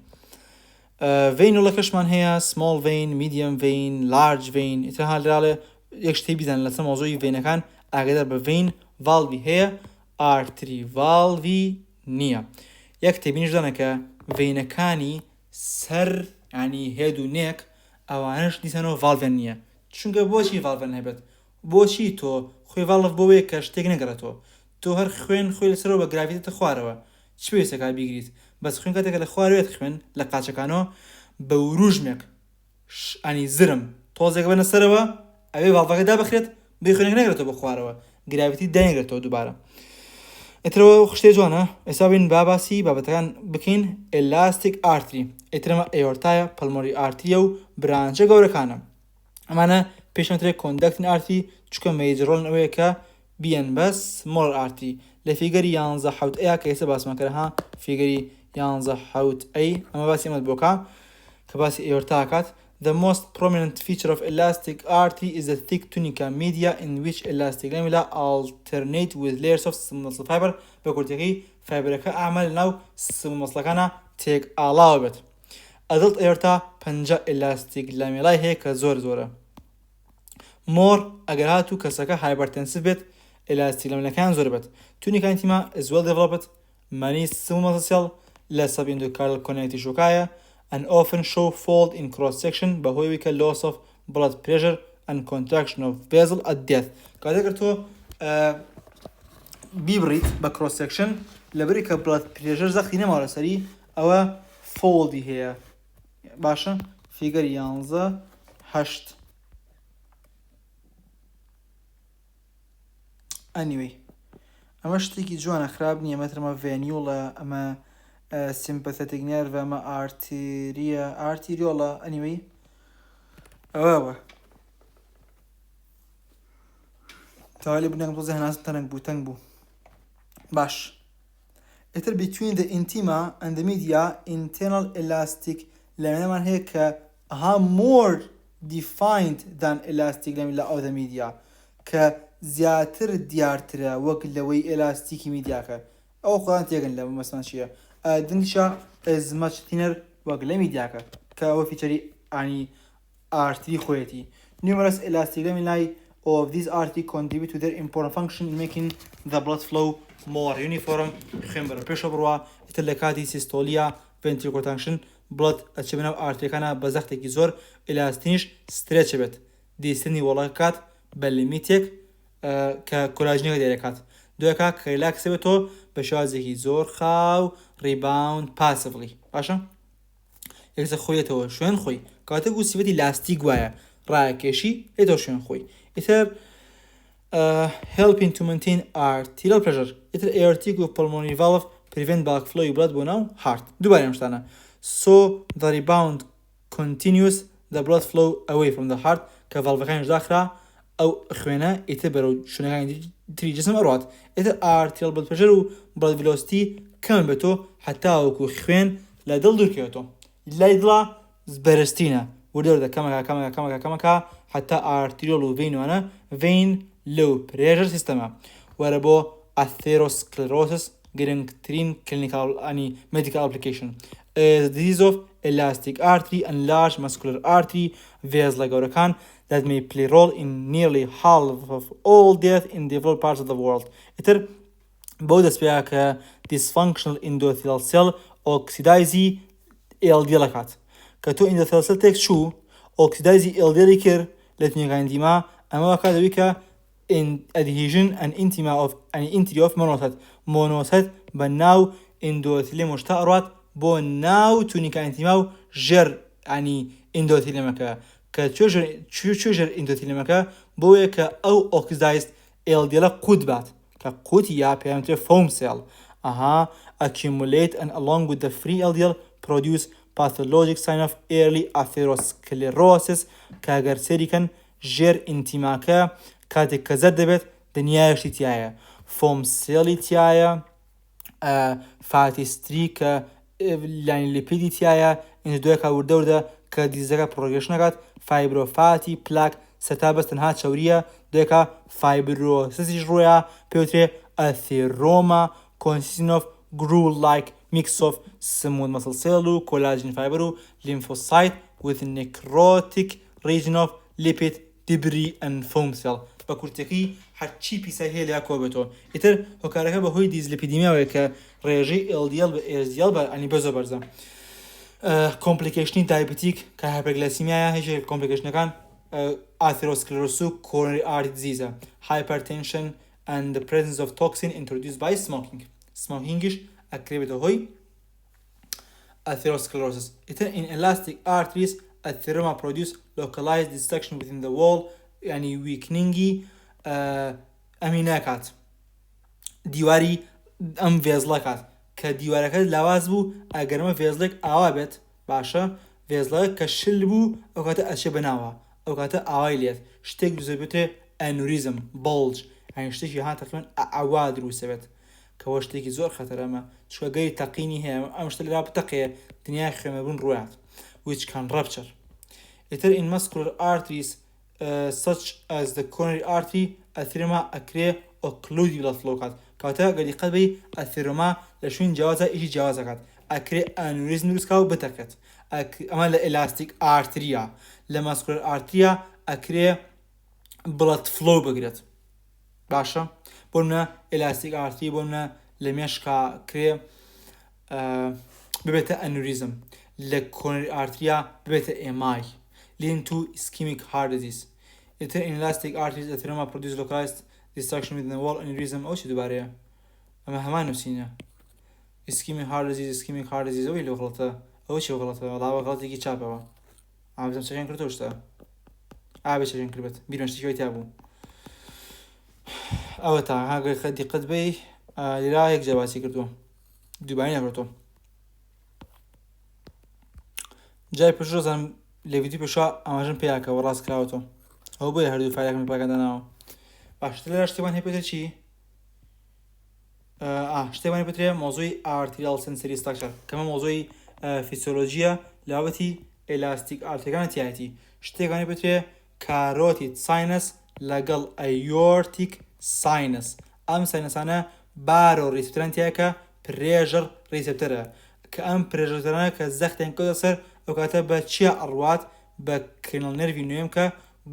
ڤینۆڵەکەشمان هەیە small vein medium vein large vein ئیترها لەراڵێ یەک شتەی بیزان لەسەر مۆزۆی ڤینەکان ئاگادار بە vein valvi هەیە ئارتری valvi نییە یەک تێبینیش دانە کە ڤینەکانی سەر ینی هێد و نێک ئەوانش دیسانەوە ڤالڤێن نییە چونکە بۆچی ڤالڤێن هەبێت بۆچی تۆ خۆی ڤالڤ بۆوەیە کە شتێک نەگەڕێتەوە تۆ هەر خوێن خۆی لەسەرەوە بە گراڤیتێتە خوارەوە چ پێویستەکە بیگریت بەس خوێن کاتێکە لە خوارەوێت خوێن لە قاچەکانەوە بە وروژمێک ئەنی زرم تۆزێک بەنە سەرەوە ئەوێ ڤالڤەکە دابەخرێت بێ خوێنێک نەگرێتەوە بە خوارەوە گراڤیتی دانێگرێتەوە دووبارە ئیترەوە شتێ جوانە ئێستا بین باسی بابەتەکان بکەین ئێلاستیک ئارتری ئیترەمە ئێۆرتایە پەلمۆری ئارتریە و برانچە گەورەکانە ئەمانە پێشنەوترێ کۆندەکتین ئارتری چکە مەیجڕۆن ئەوەیە کە بیان بەس مۆڵ ئارتی لە فیگەری 11 حوت ئەیە کە ئێستا باسمەکەها فیگەری 11 حوت ئەی ئەمە باسی ئەمەد بۆکە کە باسی ئێوەرتاکات. The most prominent feature of elastic RT is the thick tunica media in which elastic lamella alternate with layers of smooth muscle fiber. بەکورتەکەی فایبرەکە ئامال ناو smooth muscleەکانە تێک ئاڵاوە بێت. Adult aorta 50 elastic lamellای هەیە کە زۆرە. مۆر ئەگەر هاتوو کەسەکە hypertensive بێت elastic lamellەکان زۆر بێت. Tunica intima is well developed. Many smooth muscle cell less subendocardial connective شوکایە and often show fold in cross section بەهۆی کە loss of blood pressure and contraction of vessel at death. کاتێک تۆ بیبڕیت بە cross section لەبەری کە blood pressure زەختی نەماوە لەسەری ئەوە فۆڵدی هەیە. باشە فیگەری 11 8 anyway ئەمە شتێکی جوانە خراپ نییە مەترمە ڤێنیوڵە ئەمە sympathetic nerve ئەمە ئارتیریۆڵە anyway ئەوە تاوالی بنەکەم تۆزە هەناس تەنگ بوو باش ئێتر between the intima and the media internal elastic lamella هەیە کە more defined than elastic lamella of the media کە زیاتر دیارترە وەک لەوەی ئێلاستیکی میدیاکە ئەوە خۆیان تێگەن لە مەسەڵەن چییە دنگشە as much thinner وەک لە میدیاکە کە ئەوە فیچەری ئانی ئارتری خۆیەتی. Numerous elastic lamellae of these artery contribute to their important function in making the blood flow more uniform. خوێن بەرە پێشە بڕوە ئیتر لە کاتی سیستۆلیا ventricular tension blood ئەچێ بناو ئارتریەکانە بە زەختێکی زۆر ئێلاستینیش سترێچ بێت دیستنی وەڵاکات بە لیمیتێک کە کۆلاژنێکە دێرەکات دوێکە کە ریلاکسە بێتەوە بە شازێکی زۆر خاو ریباوند پاسڤلی باشە یەکسە خۆیەتەوە شوێن خۆی کاتێک و سیبەتی لاستیک وایە ڕایەکێشی هێتەوە شوێن خۆی ئیتر helping to maintain arterial pressure ئیتر aortic و pulmonary valve prevent backflow blood بۆ ناو heart دووبارە ئەم شتانە so the rebound continues the blood flow away from the heart کە ڤالڤەکانیش داخرا ئەو خوێنە ئیتر بەرەو شوێنەکانی تری جسم ئەڕات ئیتر arterial blood pressure و blood velocity کەم بێتەوە حتا وەکو خوێن لە دڵ دوورکەوێتەوە لای دڵە بەرزترینە وردەوردە کەمەکە حتا arterial و veinوانە vein low pressure سیستەمە وەرە بۆ atherosclerosis گرنگترین clinical medical application is the disease of elastic artery and large muscular artery vێزلە گەورەکان that may play role in nearly half of all death in developed parts of the world. ئیتر بۆ دەست پێیە کە dysfunctional endothelial cell oxidizی LDL دەکات کە تۆ endothelial cell تێک چوو oxidizی LDL کرد لە تونیەکانی دیما ئەمە وەکات دەوی کە adhesion and intima of entry of monocyte بە ناو endothelium شتا ئەڕات بۆ ناو تونیکانی دیما و ژێر endotheliumەکە کە چۆژر endotheliumەکە بۆیە کە ئەو oxidized LDL قوت بات کە قوتی یا پێیانوترێ foam cell accumulate and along with the free LDL produce pathologic sign of early atherosclerosis کە ئەگەر سێریکەن ژێر ئینتیماکە کاتێک کە زەر دەبێت دنیایشتی تایە foam celli تایە fatty streak کە لیپیدی تایە ئینجا دوێکە وردەوردە کە دیزەکە پرۆگرێشن نەکات فایبرۆفاتی پلاک سەتا بەس تەنها چەوریە دوێکە فایبرۆسیسیش ڕۆیە پێوترێ ئەثێرۆما consisting of glue-like mix of smooth muscle cell و collagen fiber و lymphocyte with necrotic region of lipid debris and foam cell بە کورتەکەی هەرچی پیسای هەیە لیا کۆبێتەوە ئیتر هۆکارەکە بەهۆی دیزلیپیدیمیاوەیە کە ڕێژەی LDL بە HDL بەزۆ بەرزە کۆمپلیکیشنی دایبەتیک کە هایپەرگلایسیمیایە هیچ کۆمپلیکیشنەکان atherosclerosis و coronary artery disease hypertension and the presence of toxin introduced by smokingش ئەکرێبێتە هۆی atherosclerosis in elastic arteries atheroma produce localized destruction within the wall weakeningi ئەمینەکات دیواری ئەم ڤێزڵەکات کە دیوارەکە لاواز بوو ئەگەرمە ڤێزڵێک ئاوا بێت باشە ڤێزڵەکە کە شل بوو ئەو کاتە ئەچێ بەناوە ئەو کاتە ئاوای لێت شتێک دوزەبێتێ ئەنوریزم بەڵج هەین شتێکی ها تقریبان ئەوا دروستەبێت کەەوە شتێکی زۆر خەتەرەمە چکە گەری تەقینی هەیە ئەم شتە لێرا بتەقەیە دنیای خوێنەبوون ڕوات which can rupture. ئیتر in muscular arteries such as the coronary artery ئەثێرەما ئەکرێ occlude blood flow کات کاتە گەری قەت بی ئەثێرەما لە شوێن جیاوازە ئیشی جیاوازەکات ئەکرێ ئەنوریزم دروستکا و بتەکەت ئەمە لە ئێلاستیک ئارتریە لە ماسکولار ئارتریە ئەکرێ بڵد فلۆ بگرێت باشە بۆ منە ئێلاستیک ئارتری بۆ منە لە مێشکا کرێ ببێتە ئەنوریزم لە کۆنری ئارتریە ببێتە ئێمای leading to ischemic heart disease. ئیتر in elastic arteries ئەثێرەما produce localized destruction within the wall aneurysm ئەو چی دووبارەیە ئەمە هەمان نووسینە ischemic heart disease ئەوی لێ غڵەتە ئەو چی غڵەتە وەڵاوە غڵەتێکی چاپەوە ئابزم چەکەن کردەوە شتە ئابێ چەکەن کردبێت بیرۆن شتێکی تا بوو ئەوە تا هاگەی خە دیقەت بەی لێرا یەک جیاواسی کردووە دووبارەی نەکردەوە جای پێش ڕۆزانم لە ڤیدیۆ پێشوا ئاماژەم پێیاکەوە ڕاست کراوەتەوە ئەو بۆیە هەردوو فایلەکەم پاکەداناوە باشتر لێرا شتێوان هەیە پێتە چی شتێوانی پێترێ مۆزوعی ئارتریال سنسری ستراکچەر کەمە مۆزوعی فیسیۆلۆژیە لاوەتی ئێلاستیک ئارتریەکانە تایەتی شتێکانی پێترێ کاروتید ساینس لەگەڵ ئەیۆرتیک ساینس ئەم ساینسانە بارۆ ریسپتەران تایە کە پرێژەر ریسپتەرە کە ئەم پرێژەرانە کە زەختیان کەوتە سەر ئەو کاتە بە چیە ئەڕوات بە کرینەڵ نەروی نوێم کە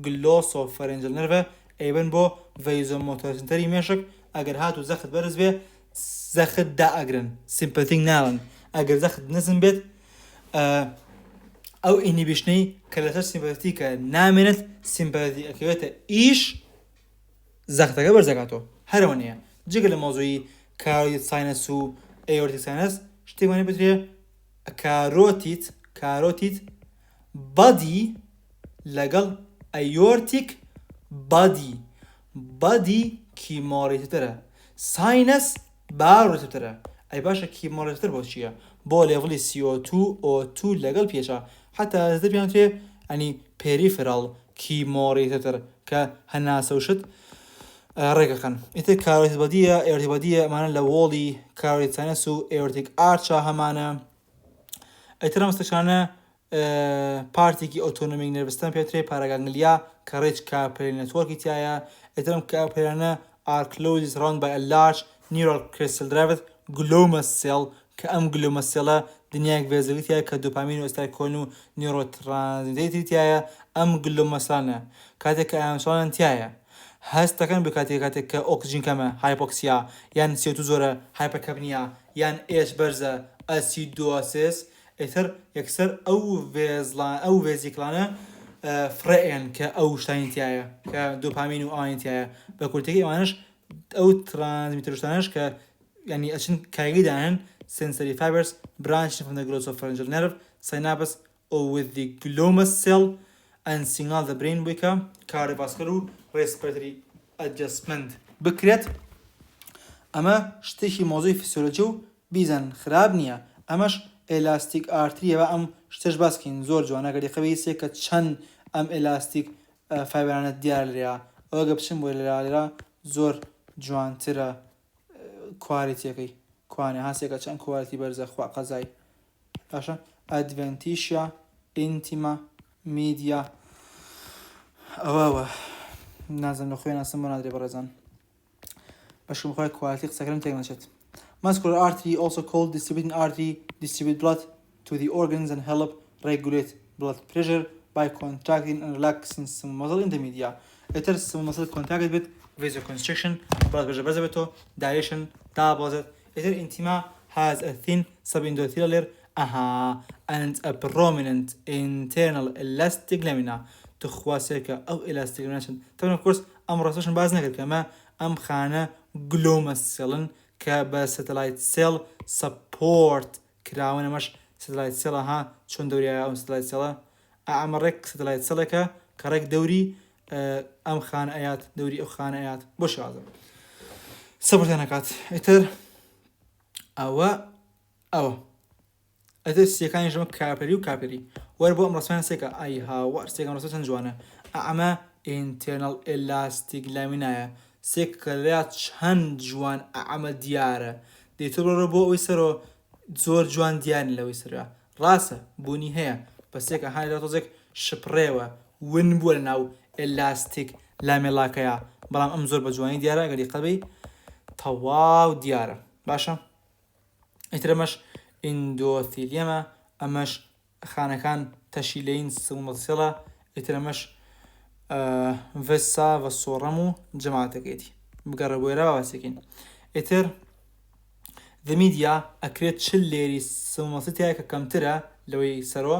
گلۆسۆفەرنجل نەرڤە ئەیبن بۆ ڤەیزۆمۆتۆر مێشک ئەگەر هاتوو زەخت بەرز بێ زەخت دائەگرن سیمپەتیک ناڵن ئەگەر زەخت نزم بێت ئەو ئینیبیشنەی کە لەسەر سیمپەتیکە نامێنێت سیمپەتی ئەکەوێتە ئیش زەختەکە بەرزەکاتەوە هەرەوە نییە جگە لە مۆزوعی کاروتید ساینس و ئەیۆرتیک ساینس شتێکوانی بترێ کاروتید بادی لەگەڵ ئەیۆرتیک بادی کیمۆڕێتترە ساینس باڕێتترە ئەی باشە کیمۆڕێتتر بۆ چییە بۆ لێڤڵی CO2 O2 لەگەڵ پێچە حتا زدە پێیانترێ ئەنی پێریفرال کیمۆڕێتتر کە هەناسە وشت ڕێگەکەن ئیتر کاروتید بادیە ئەیۆرتیک بادیە ئەمانە لە وۆڵی کاروتید ساینس و ئەیۆرتیک ئارچە هەمانە ئەیتر ئەم ستەکانە پارتێکی ئۆتۆنۆمیک نێرڤستان پێترێ پاراگانگلیا کە ڕێج کاپێری نەتوەرکی تایە ئەترم کاپێرانە are closely surrounded by a large neural crystal driven gloma cell کە ئەم gloma cellە دنیایەک vێزەوی تایە کە دوپامین و ئەستایکۆلین و نیۆرۆترانزمیتەری تایە ئەم gloma cellانە کاتێک کە ئەمسوانان تایە هەست دەکەن بە کاتێک کە ئۆکسجین کەمە هایپۆکسیا یان CO2 زۆرە هایپەکەپنیا یان H بەرزە ئەسیدۆسیس ئیتر یەکسەر ئەو ڤێزیکڵانە فرەیان کە ئەو شتانی تایە کە دوپامین و ئاوانی تایە بە کورتێکی ئەوانش ئەو ترانزمیتەر شتانەش کە ینی ئەچن کاریدانن sensory fibers branching from the glossopharyngeal nerve synapse or with the gloma cell and signal the brain بکە cardiovascular و respiratory adjustment بکرێت ئەمە شتێکی مۆزوعی فیسیۆلۆجی و بیزان خراب نییە ئەمەش ئێلاستیک ئارتریە بە ئەم شتش باسکەین زۆر جوانە گەری خەوی سێ کە چەند ئەم ئێلاستیک فایبرانە دیار لێرە ئەوگە بچم بۆ لێرا زۆر جوانترە کوالیتیەکەی کوانێ هەسێکە چەند کوالیتی بەرزە خوا قەزای باشە ئەدڤێنتیشیا ئینتیما میدیا ئەوە نازم لە خۆی ناسم بۆ نادرێ بەڕێزان بەشم خۆی کوالیتی قسەکەم تێک نەچێت Muscular artery, also called distributing artery, distribute blood to the organs and help regulate blood pressure by contracting and relaxing some muscle in the media. Either some muscle contracted with vasoconstriction, blood pressure better, dilation, dilatation. Either intima has a thin subendothelial layer and a prominent internal elastic lamina. تخواسيكا أو elastic lamina. طبعا of course أمر راسوشن بعض نقدر كما أم خانة gloma cell كبا satellite cell support كراونا مش satellite cell ها شون دوري أو satellite cell أعمرك satellite cell كرك دوري أم خان آيات دوري أو خان آيات بوش هذا support أنا كات إتر أو إتر سيكان يجمع كابري وربو أم رسمنا سيكا أي ها ورسيكان رسمنا جوانا أما internal elastic laminایە سێک کە لەلا چەند جوان ئەمە دیارە دەیتۆ بڕۆ بۆ ئەوی سەرۆ زۆر جوان دیارن لەوەی سەرە ڕاستە بوونی هەیە بەسێکە هاانی لە تۆزێک شپڕێوە ون بووە لە ناو ئێلاستیک لامێڵاکەیە بەڵام ئەم زۆر بە جوانی دیارە گەری قەبی تەواو دیارە باشە ئیترەمەش ئیندۆتیلیەمە ئەمەش خانەکان تەشیلەین سمڵسێڵە ئیترەمەش ڤسا و سۆڕەم و جەماعەتەکەیەتی بگەڕە بۆێرە باسێکین ئیتر The media ئەکرێت چل لێری سمڵسیتایە کە کەمترە لەوەی سەرۆ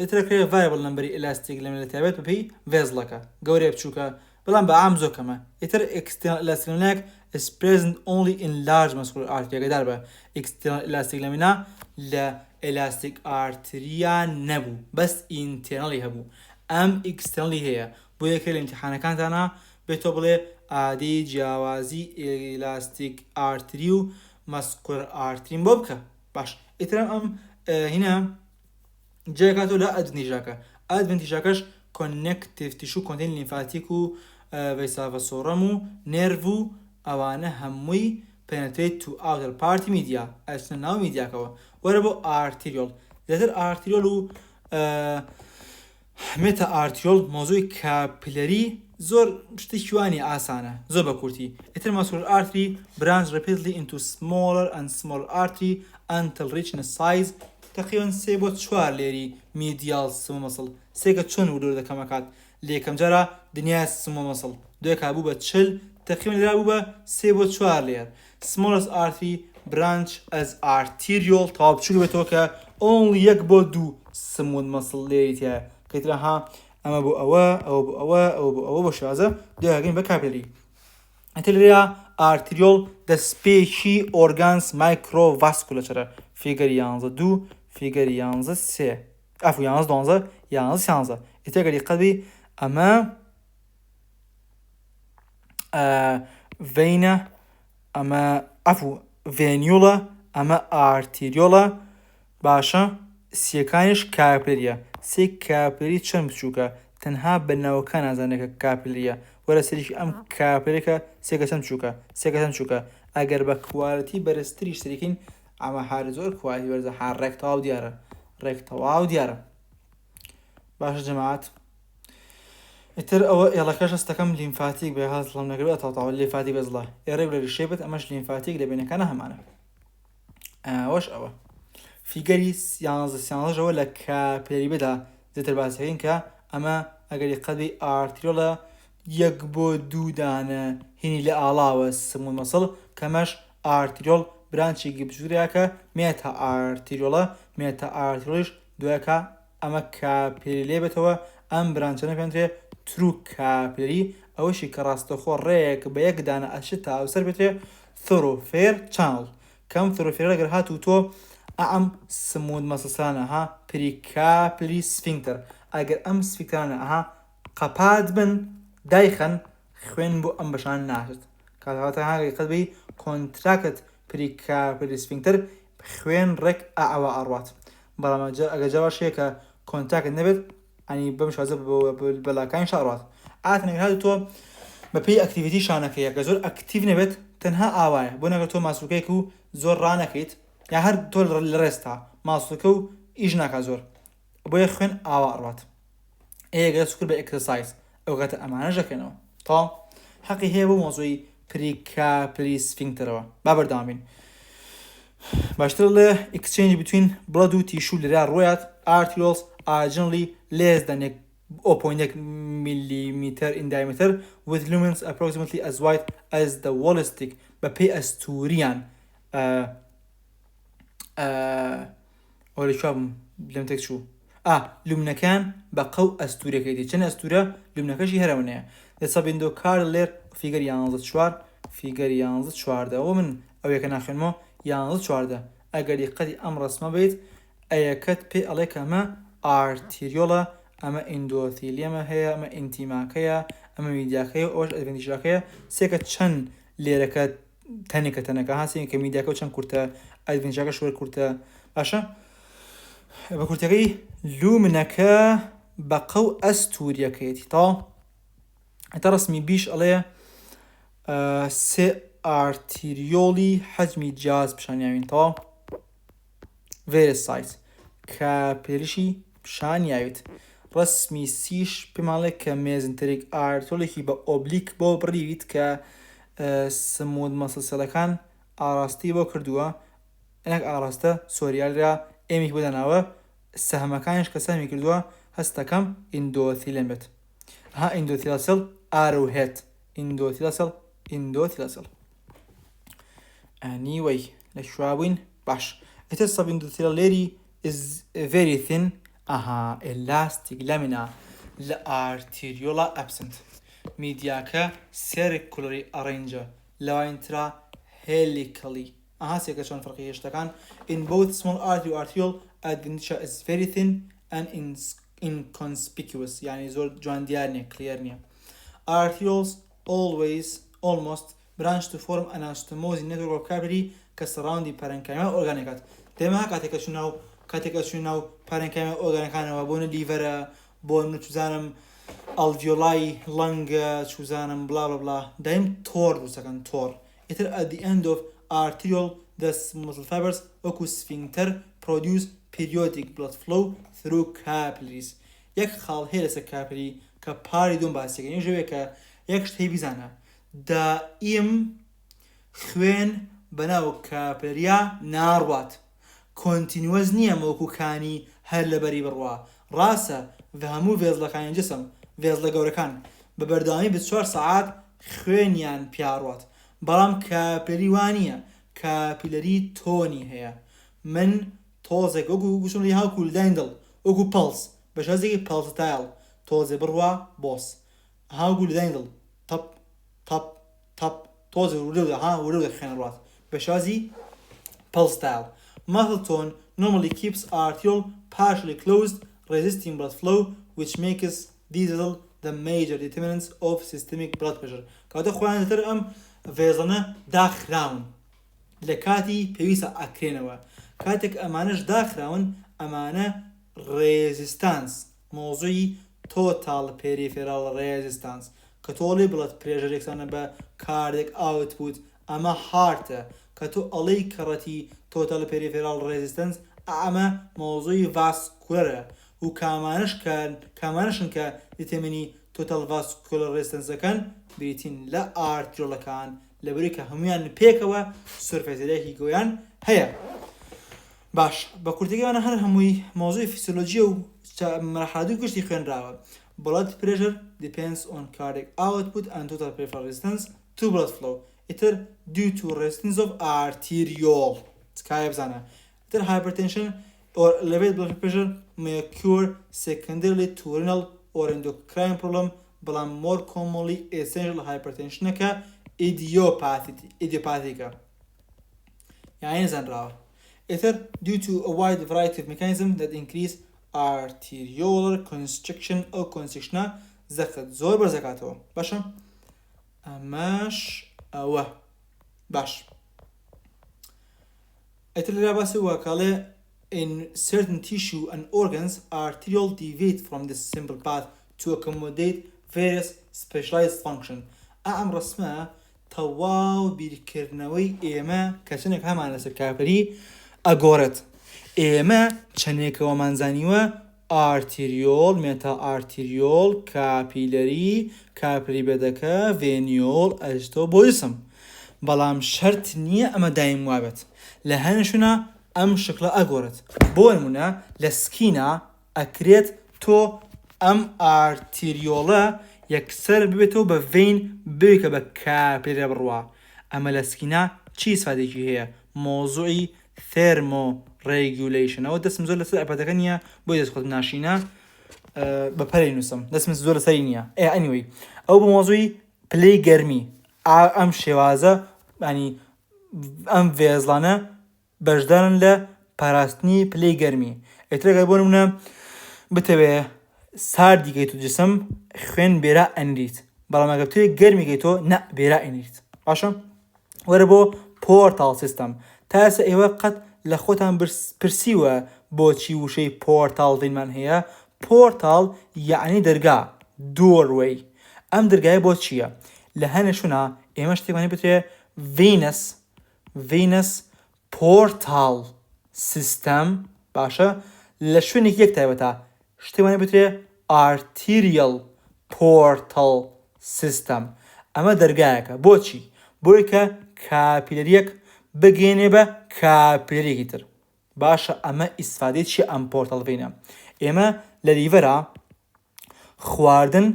ئیترەکرێت ڤایبڵ نمبەری ئێلاستیک لەمە لە تایبەت بەپێی ڤێزڵەکە گەورەیە بچووکە بەڵام بە ئام زۆر کەمە ئیتر external elastic lamina is present only in large muscular artery ئەگەدار بە external elastic lamina لە elastic arteria نەبوو بەس internali هەبوو ئەم externally هەیە بۆ یەکە لە ئیمتیحانەکانتانە بێتۆ بڵێ ئادەی جیاوازی elastic artery و muscular artery بۆ بکە باش ئیترم ئەم هینە جێکاتۆ لە ئەدڤنتیژاکە ئەدڤنتیژاکەش connective tissue contain lymphatic و vesica سۆڕەم و نێرڤ و ئەوانە هەمووی penetrate to outer party media ئەچنە ناو میدیاکەوە وەرە بۆ ئارتریۆل زیاتر ئارتریۆل و مێتا ئارتریۆل مۆزووی کاپیلەری زۆر شتێکی وانی ئاسانە زۆر بە کورتی ئیتر muscular artery branch rapidly into smaller and smaller artery until reaching a size تقریبا 3 بۆ 4 لێری میدیال سمۆ مەسڵ سێکە چۆن ولور دەکەمە کات لە یەکەم جارە دنیای سمۆ مەسڵ دوێکا بوو بە 40 تقریبا لێرا بوو بە 3 بۆ 4 لێر smallest artery branch as arterial تەواو بچووک بێتەوە کە only 1 بۆ 2 سمۆ مەسڵ لێری تایە کەیترا ها ئەمە بۆ ئەوە ئەوە بۆ ئەوە ئەوە بۆ ئەوە بۆ شازە دوێکەکەین بە کاپیلەری ئەتر لێرا arterial دەستپێکی organs microvasculature فیگەری 11 فیگەری 11 ئەفو 11 11 ئیتەگەری قەبی ئەمە ڤینە ئەمە ئەفو ڤێنیوڵە ئەمە ئارتیریۆڵە باشە سیەکانیش کاپلریە سێ کاپلری چەند بچووکە تەنها بەناوەکە نازانێکە کاپلریە وەرە سەریکی ئەم کاپلێکە سێکە چەند بچووکە سێکە چەند بچووکە ئەگەر بە کوالتی بەرزتریش سەریکین ئەمە هەر زۆر کوالتی بەرزە هەر ڕێک تەواو دیارە ڕێک تەواو دیارە باشە جەماعەت ئیتر ئەوە ئێڵەکەش هەستەکەم لیمفاتیک بێ هەست لەم نەگرێت تاوتاوە لیمفاتیک بێزڵە ئێرە لە ریشەیبێت ئەمەش لیمفاتیک لە بینەکانە هەمانە ئەوەش ئەوە فیگەری 11ەوە لە کاپلەری بێدا زیاتر باسەکەین کە ئەمە ئەگەری قەدی ئارتریۆڵە 1 بۆ 2 دانە هینی لە ئاڵاوە سمون مەسڵ کەمەش ئارتریۆڵ برانچێکی بچووریاکە مێتا ئارتریۆڵە مێتا ئارتریۆڵیش دوایەکە ئەمە کاپلەری لێ بێتەوە ئەم برانچەنە پێنرێ ترو کاپلەری ئەوەشی کە ڕاستەخۆ ڕێک بە یەک دانە ئەشت تا ئەوسەر بێتێ ثۆرۆفێر چانڵ کەم ثۆرۆفێرە گەر هاتوو تۆ ئەم سمود مەسڵسانە ها پریکاپلەری سفینکتەر ئەگەر ئەم سفینکتەرانە ئەها قەپات بن دایخەن خوێن بۆ ئەم بەشان ناشت کاتەواتە هاگەی قەدبی کۆنتراکت پریکاپلەری سفینکتەر خوێن ڕێک ئەوە ئەڕوات بەڵام ئەگەر جاواشەیە کە کۆنتاکت نەبێت ئەنی بەم شازە بەلاکانی شاڕات ئاتنەگەر هاتو تۆ بەپێی ئەکتیڤیتی شانەکەیە کە زۆر ئەکتیڤ نەبێت تەنها ئاوایە بۆ نەگەر تۆ ماسوولکەیەک و زۆر ڕانەکەیت یا هەر تۆ لە ڕێستا ماسوولکە و ئیش ناکات زۆر بۆیە خوێن ئاوا ئەڕوات ئێگە سوکر بە ئەکسەرسایز ئەو کاتە ئەمانە ژەکەنەوە تا حەقی هەیە بۆ مۆزووی پریکاپلەری سفینکتەرەوە با بەردەوام بین باشتر لە exchange between blood و tissue لەرا ڕۆیات arterioles are generally less than 0.1 millimeter in diameter with lumens approximately as wide as the wall stick بەپێی ئەستوریان ئەوەی شوابم لەم تێک چوو لومنەکان بە قەو ئەستورەکەیتی چەند ئەستورە لومنەکەشی هەرەونەیە دەسەبیندۆ کار لێر فیگەر 11 فیگەر 11 ئەوە من ئەو یەکە ناخێنمەوە 11 ئەگەری قەدی ئەم ڕسمە بێت ئەیەکەت پێ ئەڵێک ئەمە ئارتیریۆڵە ئەمە ئیندۆتیلیەمە هەیە ئەمە ئینتیماکەیە ئەمە میدیاکەیە ئەوەش ئەدڤێنتیژاکەیە سێکە چەند لێرەکە تەنێکە تەنەکە هاسین کە میدیاکە و چەند کورتە ئەدڤێنتیژاکە شوەر کورتە باشە بە کورتەکەی لومنەکە بە قەو ئەستوریەکەیەتی تا ئەتە ڕسمی بیش ئەڵێ سێ ئارتیریۆلی حەجمی جیاز پیشانیاوینەوە various sites کاپێریشی پیشانیاویت. ڕسمی سیش پێماڵێک کە مێزنترێک ئارتۆلێکی بە ئۆبلیک بۆ بڕیویت کە سمود مەسلسەلەکان ئاراستی بۆ کردووە ئەنێک ئاراستە سۆریالرا ئێمێک بۆداناوە سەهمەکانیش کە سەهمی کردووە هەستەکەم ئیندۆتیلێن بێت. ها ئیندۆتیلەسڵ ئاروهێت ئیندۆتیلەسڵ ئەنیوەی لە شوابووین باش. ئێتر سەب ئیندۆتیلێری is very thin elastic lamina لە ئارتیریۆڵا absent میدیاکە circulatory arrange لەوانترا helically سێکە چۆن فەرقی هێشتەکان in both small artery arteriole adventitia is very thin and inconspicuous یعنی زۆر جوان دیار نییە clear نییە. Arterioles almost branch to form an anastomosing network of capillary کە surrounding parenchyma ئۆرگانەکات دێمە کاتێکە چوون ناو پارەنکایمە ئۆرگانەکانەوە بۆنە لیڤەرە بۆ نوچزانم ئەلڤیۆلای لەنگە چوزانم بلا بلا بلا دایم تۆر دروستەکەن تۆر. ئیتر at the end of arteriole the muscle fibers وەکو sphincter produce periodic blood flow through capillaries. یەک خاڵ هەیە لەسەر کاپیلری کە پاری دوم باسیەکەن یەژەوەیە کە یەک شتەی بیزانە دائیم خوێن بەناو کاپیلریە ناڕوات کۆنتینوەس نییە مەوەکوکانی هەر لەبەری بڕوا ڕاستە بە هەموو vێزلەکانی جسم vێزلە گەورەکان بە بەردەوامی 24 ساعات خوێنیان پیاڕوات بەڵام کاپیلری وانییە کاپیلەری تۆنی هەیە من تۆزێک وەکو گوشمڵی هاوکو لەداین دڵ وەکو پەلس بە شازێکی پەلستایل تۆزێ بڕوا بۆس هاوکو لەداین دڵ تەپ تەپ تەپ تۆزێ وەرەو دەخێنڕات بە شازی پەلستایل. Muscle tone normally keeps arteriole partially closed, resisting blood flow, which makes these the major determinants of systemic blood pressure. کاتە خۆیان دەتر ئەم vێزڵانە داخراون لە کاتی پێویستە ئەکرێنەوە کاتێک ئەمانەش داخراون ئەمانە resistance مۆزوعی total peripheral resistance کە تۆڵی blood pressure یەکسانە بە cardiac output ئەمە هارتە کە تۆ ئەڵەی کەڕەتی total peripheral resistance ئەمە مۆزوعی vascularە و کامانشن کە دیتەمینی total vascular resistance دەکەن بریتین لە ئارتیۆڵەکان لەبەری کە هەمویان پێکەوە سورفەیزەرێکی گۆیان هەیە. باش بە کورتەکەوانە هەر هەمووی مۆزوعی فیسیۆلۆجیە و مەرحەلە گشتی خوێنراوە. blood pressure depends on cardiac output and total peripheral resistance to blood flow. ئیتر due to resistance of arteriole سکایە بزانە. ئیتر hypertension or elevated blood pressure may occur secondarily to renal or endocrine problem بەڵام more commonly essential hypertensionەکە idiopathic یعنی نەزانراوە. ئیتر due to a wide variety of mechanisms that increase arteriolar constriction ئەو constrictionە زەخت زۆر بەرزەکاتەوە. باشە ئەمەش ئەوە باش. ئیتر لێرا باسی واکاڵێ in certain tissue and organs arteriole deviate from this simple path to accommodate various specialized function. ئەم ڕسمە تەواو بیرکردنەوەی ئێمە کە چنێک هەمان لەسەر کاپەری ئەگۆڕێت. ئێمە چەندێکەوەمان زانیوە ئارتیریۆل مێتا ئارتیریۆل کاپیلەری کاپیلەری بێدەکە ڤێنیۆل ئەجتۆ بۆ جسم بەڵام شەرت نییە ئەمە دایم وابێت لە هەنشونە ئەم شکلە ئەگۆڕێت. بۆ نمونە لە سکینە ئەکرێت تۆ ئەم ئارتیریۆڵە یەکسەر ببێتەوە بە ڤین بێکە بە کاپیلەرە بڕوا. ئەمە لە سکینە چی سادێکی هەیە مۆزوعی تhermo regulation ئەوە دەستم زۆر لەسەر ئەپەتەکە نییە بۆی دەستخۆت ناشینە بە پەرەی نووسم دەستم زۆر لەسەری نییە. ئەنیوەی ئەو بە مۆزوعی پلەی گەرمی ئەم شێوازە ینی ئەم vێزڵانە بەشدارن لە پاراستنی پلەی گەرمی. ئێترەگەر بۆ نمونە بتەوێ ساردی گەیت و جسم خوێن بێرا ئەنریت بەڵام ئەگەر توێ گەرمی گەیتۆ نە بێرا ئەنریت. باشە وەرە بۆ پۆرتال سیستەم تا ئێستا ئێوە قەت لە خۆتان پرسیوە بۆچی وشەی پۆرتال دینمان هەیە. پۆرتال یعنی دەرگا doorway ئەم دەرگایە بۆ چییە؟ لە هەنێشونا ئێمە شتێکمانی بترێ ڤینەس پۆرتال سیستەم باشە لە شوێنێک یەک تایبەتە شتێکمانی بترێ ئارتیریەل پۆرتال سیستەم ئەمە دەرگایەکە بۆچی؟ بۆی کە کاپیلەریەک بگەێنێ بە کاپیلەرێکی تر باشە ئەمە ئیسفادەی چیە ئەم پۆرتال ڤینە ئێمە لە لیڤەرە خواردن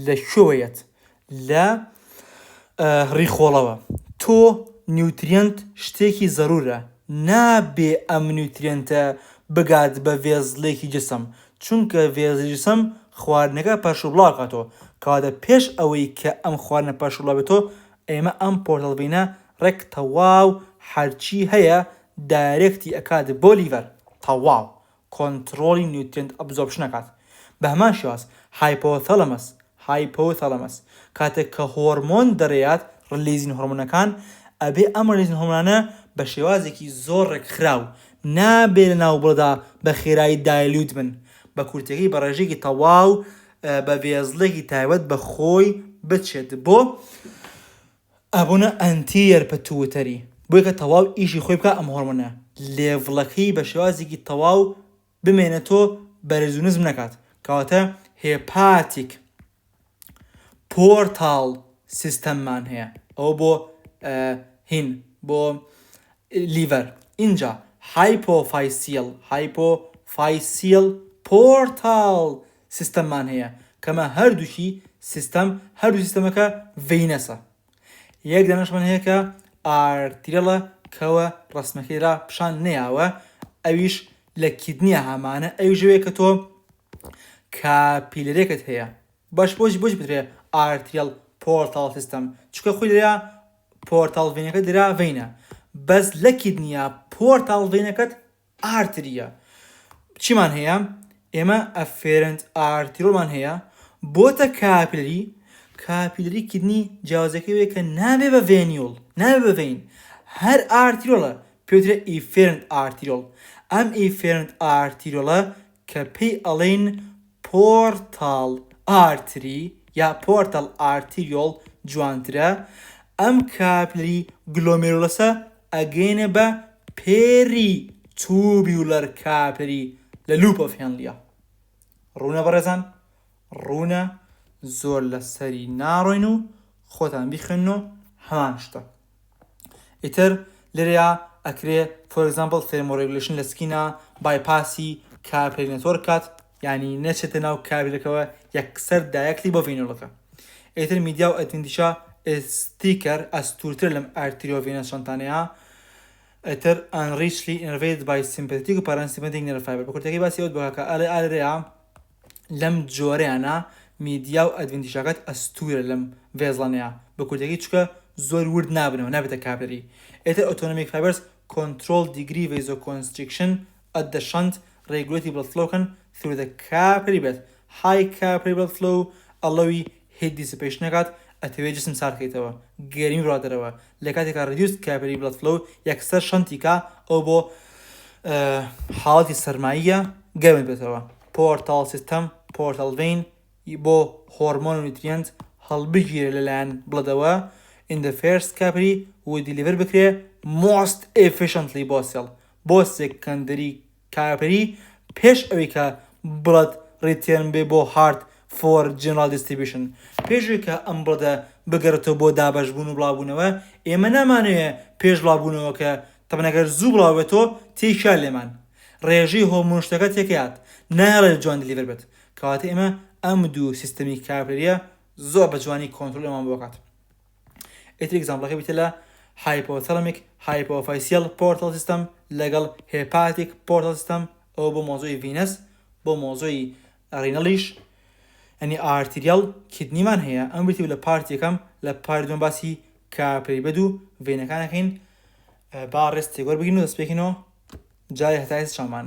لە شوێیەت لە ڕیخۆڵەوە تۆ نیوتریەنت شتێکی زەرورە نابێ ئەم نیوتریەنتە بگات بە vێزلێکی جسم چونکە vێزلی جسم خواردنەکە پەشوبڵاوکاتەوە کەواتە پێش ئەوەی کە ئەم خواردنە پەشوبڵاو بێتەوە ئێمە ئەم پۆرتال ڤینە ڕێک تەواو هەرچی هەیە دایرێکتی ئەکات بۆ لیڤەر تەواو کۆنتڕۆلی نیوتریەنت ئەبزۆرپشن ئەکات بە هەمان شێوەز هایپۆتەلەمەس کاتێک کە هۆرمۆن دەڕێات ڕلیزین هۆرمۆنەکان ئەبێ ئەم ڕلیزین هۆرمۆنانە بە شێوازێکی زۆر ڕێکخراو نابێ لە ناوبڕدا بە خێرایی دایلوت بن بە کورتەکەی بە ڕێژێکی تەواو بە vێزلێکی تایبەت بە خۆی بچێت بۆ ئەبوونە ئەنتیەر پەتووتەری بۆی کە تەواو ئیشی خۆی بکە ئەم هۆرمۆنە لێڤڵەکەی بە شێوازێکی تەواو بمێنێتەوە بەرزونزم نەکات کەواتە هێپاتیک پۆرتال سیستەممان هەیە ئەوە بۆ هین بۆ لیڤەر اینجا هایپۆفایسیل پۆرتال سیستەممان هەیە کەمە هەردووشی هەردوو سیستەمەکە ڤینەسە یەک دانەشمان هەیە کە ئارتیرەڵە کەوە ڕسمەکەیرا پیشان نەیاوە ئەویش لە کیدنیە هەمانە ئەویژەوەیە کە تۆ کاپیلەرێکت هەیە باش بۆچ بترێ ئارتیریەل پۆرتال سیستەم چونکە خۆی لێرە پۆرتال ڤینەکە درا ڤینە بەس لە کیدنیە پۆرتال ڤینەکەت ئارتریە چیمان هەیە ئێمە ئەفێرنت ئارتیرۆڵمان هەیە بۆتە کاپیلەری کیدنی جیاوازەکەی کە نابێ بە ڤێنیۆڵ نابێ بە ڤین هەر ئارتیرۆڵە پێوترێ ئیفێرنت ئارتیرۆڵ ئەم ئیفێرنت ئارتیرۆڵە کە پێی ئەڵێن پۆرتال ئارتری یا پۆرتال ئارتیریۆڵ جوانترە ئەم کاپیلەری گلۆمێرۆلەسە ئەگەینە بە پێری توبیولەر کاپیلەری لە لوپ ئۆف هێنلیە ڕوونە بەڕێزان ڕوونە زۆر لەسەری ناڕۆین و خۆتان بیخوێن و هەمان شتە ئیتر لێرەیە ئەکرێ فۆر ئێگزامپڵ تێرمۆڕێگولیشن لە سکینە بایپاسی کاپیلەری نێتوەرک کات یعنی نەچێتە ناو کاپیلەرەکەوە یەکسەر دایەکتی بۆ ڤینۆڵەکە ئیتر میدیا و ئەتوینتیشە ستیکەر ئەستورتر لەم ئارتریۆڤینەس شەنتانەیە ئیتر ئەنریچلی ئینەرڤێتد بای سیمپەتیک و پاراسیمپەتیک نێرڤ فایبەر بە کورتەکەی باسی ئەوت بکە کە ئالێرەیە لەم جۆرەیانە میدیا و ئەدڤینتیشەکەت ئەستورە لەم ڤێزڵانەیە بە کورتەکەی چکە زۆر ورد نابنەوە نابێتە کاپیلەری ئیتر ئۆتۆنۆمیک فایبەرز control degree vasoconstriction at the shunt regulating blood flow can through the capillary bed high capillary blood flow allow heat dissipation akat ئەتەوێ جسم ساردکەیتەوە گەرمی ڕادەرەوە لە کاتێکا reduced capillary blood flow یەکسەر شەنتیکا ئەو بۆ حاڵەتی سەرماییە گەرمت بێتەوە پۆرتال سیستەم پۆرتال ڤین بۆ هۆرمۆن و نیوتریەنت هەڵبگیرە لەلایەن بڵدەوە in the first capillary و deliver بکرێ most efficiently بۆ سێکەندەری کاپیلەری پێش ئەوەی کە بڵد ریتێرن بێ بۆ هارت for general distribution پێشوی کە ئەم بڵدە بگەڕێتەوە بۆ دابەشبوون و بڵاوبوونەوە ئێمە نامانەوێ پێش بڵاوبوونەوە کە تەمەنەگەر زوو بڵاوێتەوە تێیشا لێمان ڕێژەی هۆرمۆن شتەکە تێکات نایڵێ جوان دلیڤەر بێت کەواتە ئێمە ئەم دوو سیستەمی کاپیلەریە زۆر بە جوانی کۆنتڕۆڵمان بۆ بکات ئیتر ئێگزامپڵەکەی بیتە لە hypothalamic hypophyseal portal system لەگەڵ hepatic portal system ئەوە بۆ مۆزۆی ڤینەس بۆ مۆزۆی ڕینەڵیش ئەنی ئارتیریال کیدنیمان هەیە ئەم بریتیو لە پارتی یەکەم لە پارتی دووەم باسی کاپیلەری بەد و ڤینەکانەکەین با ڕێست تێگۆر بگین و دەست پێکەینەوە جای هەتای شامان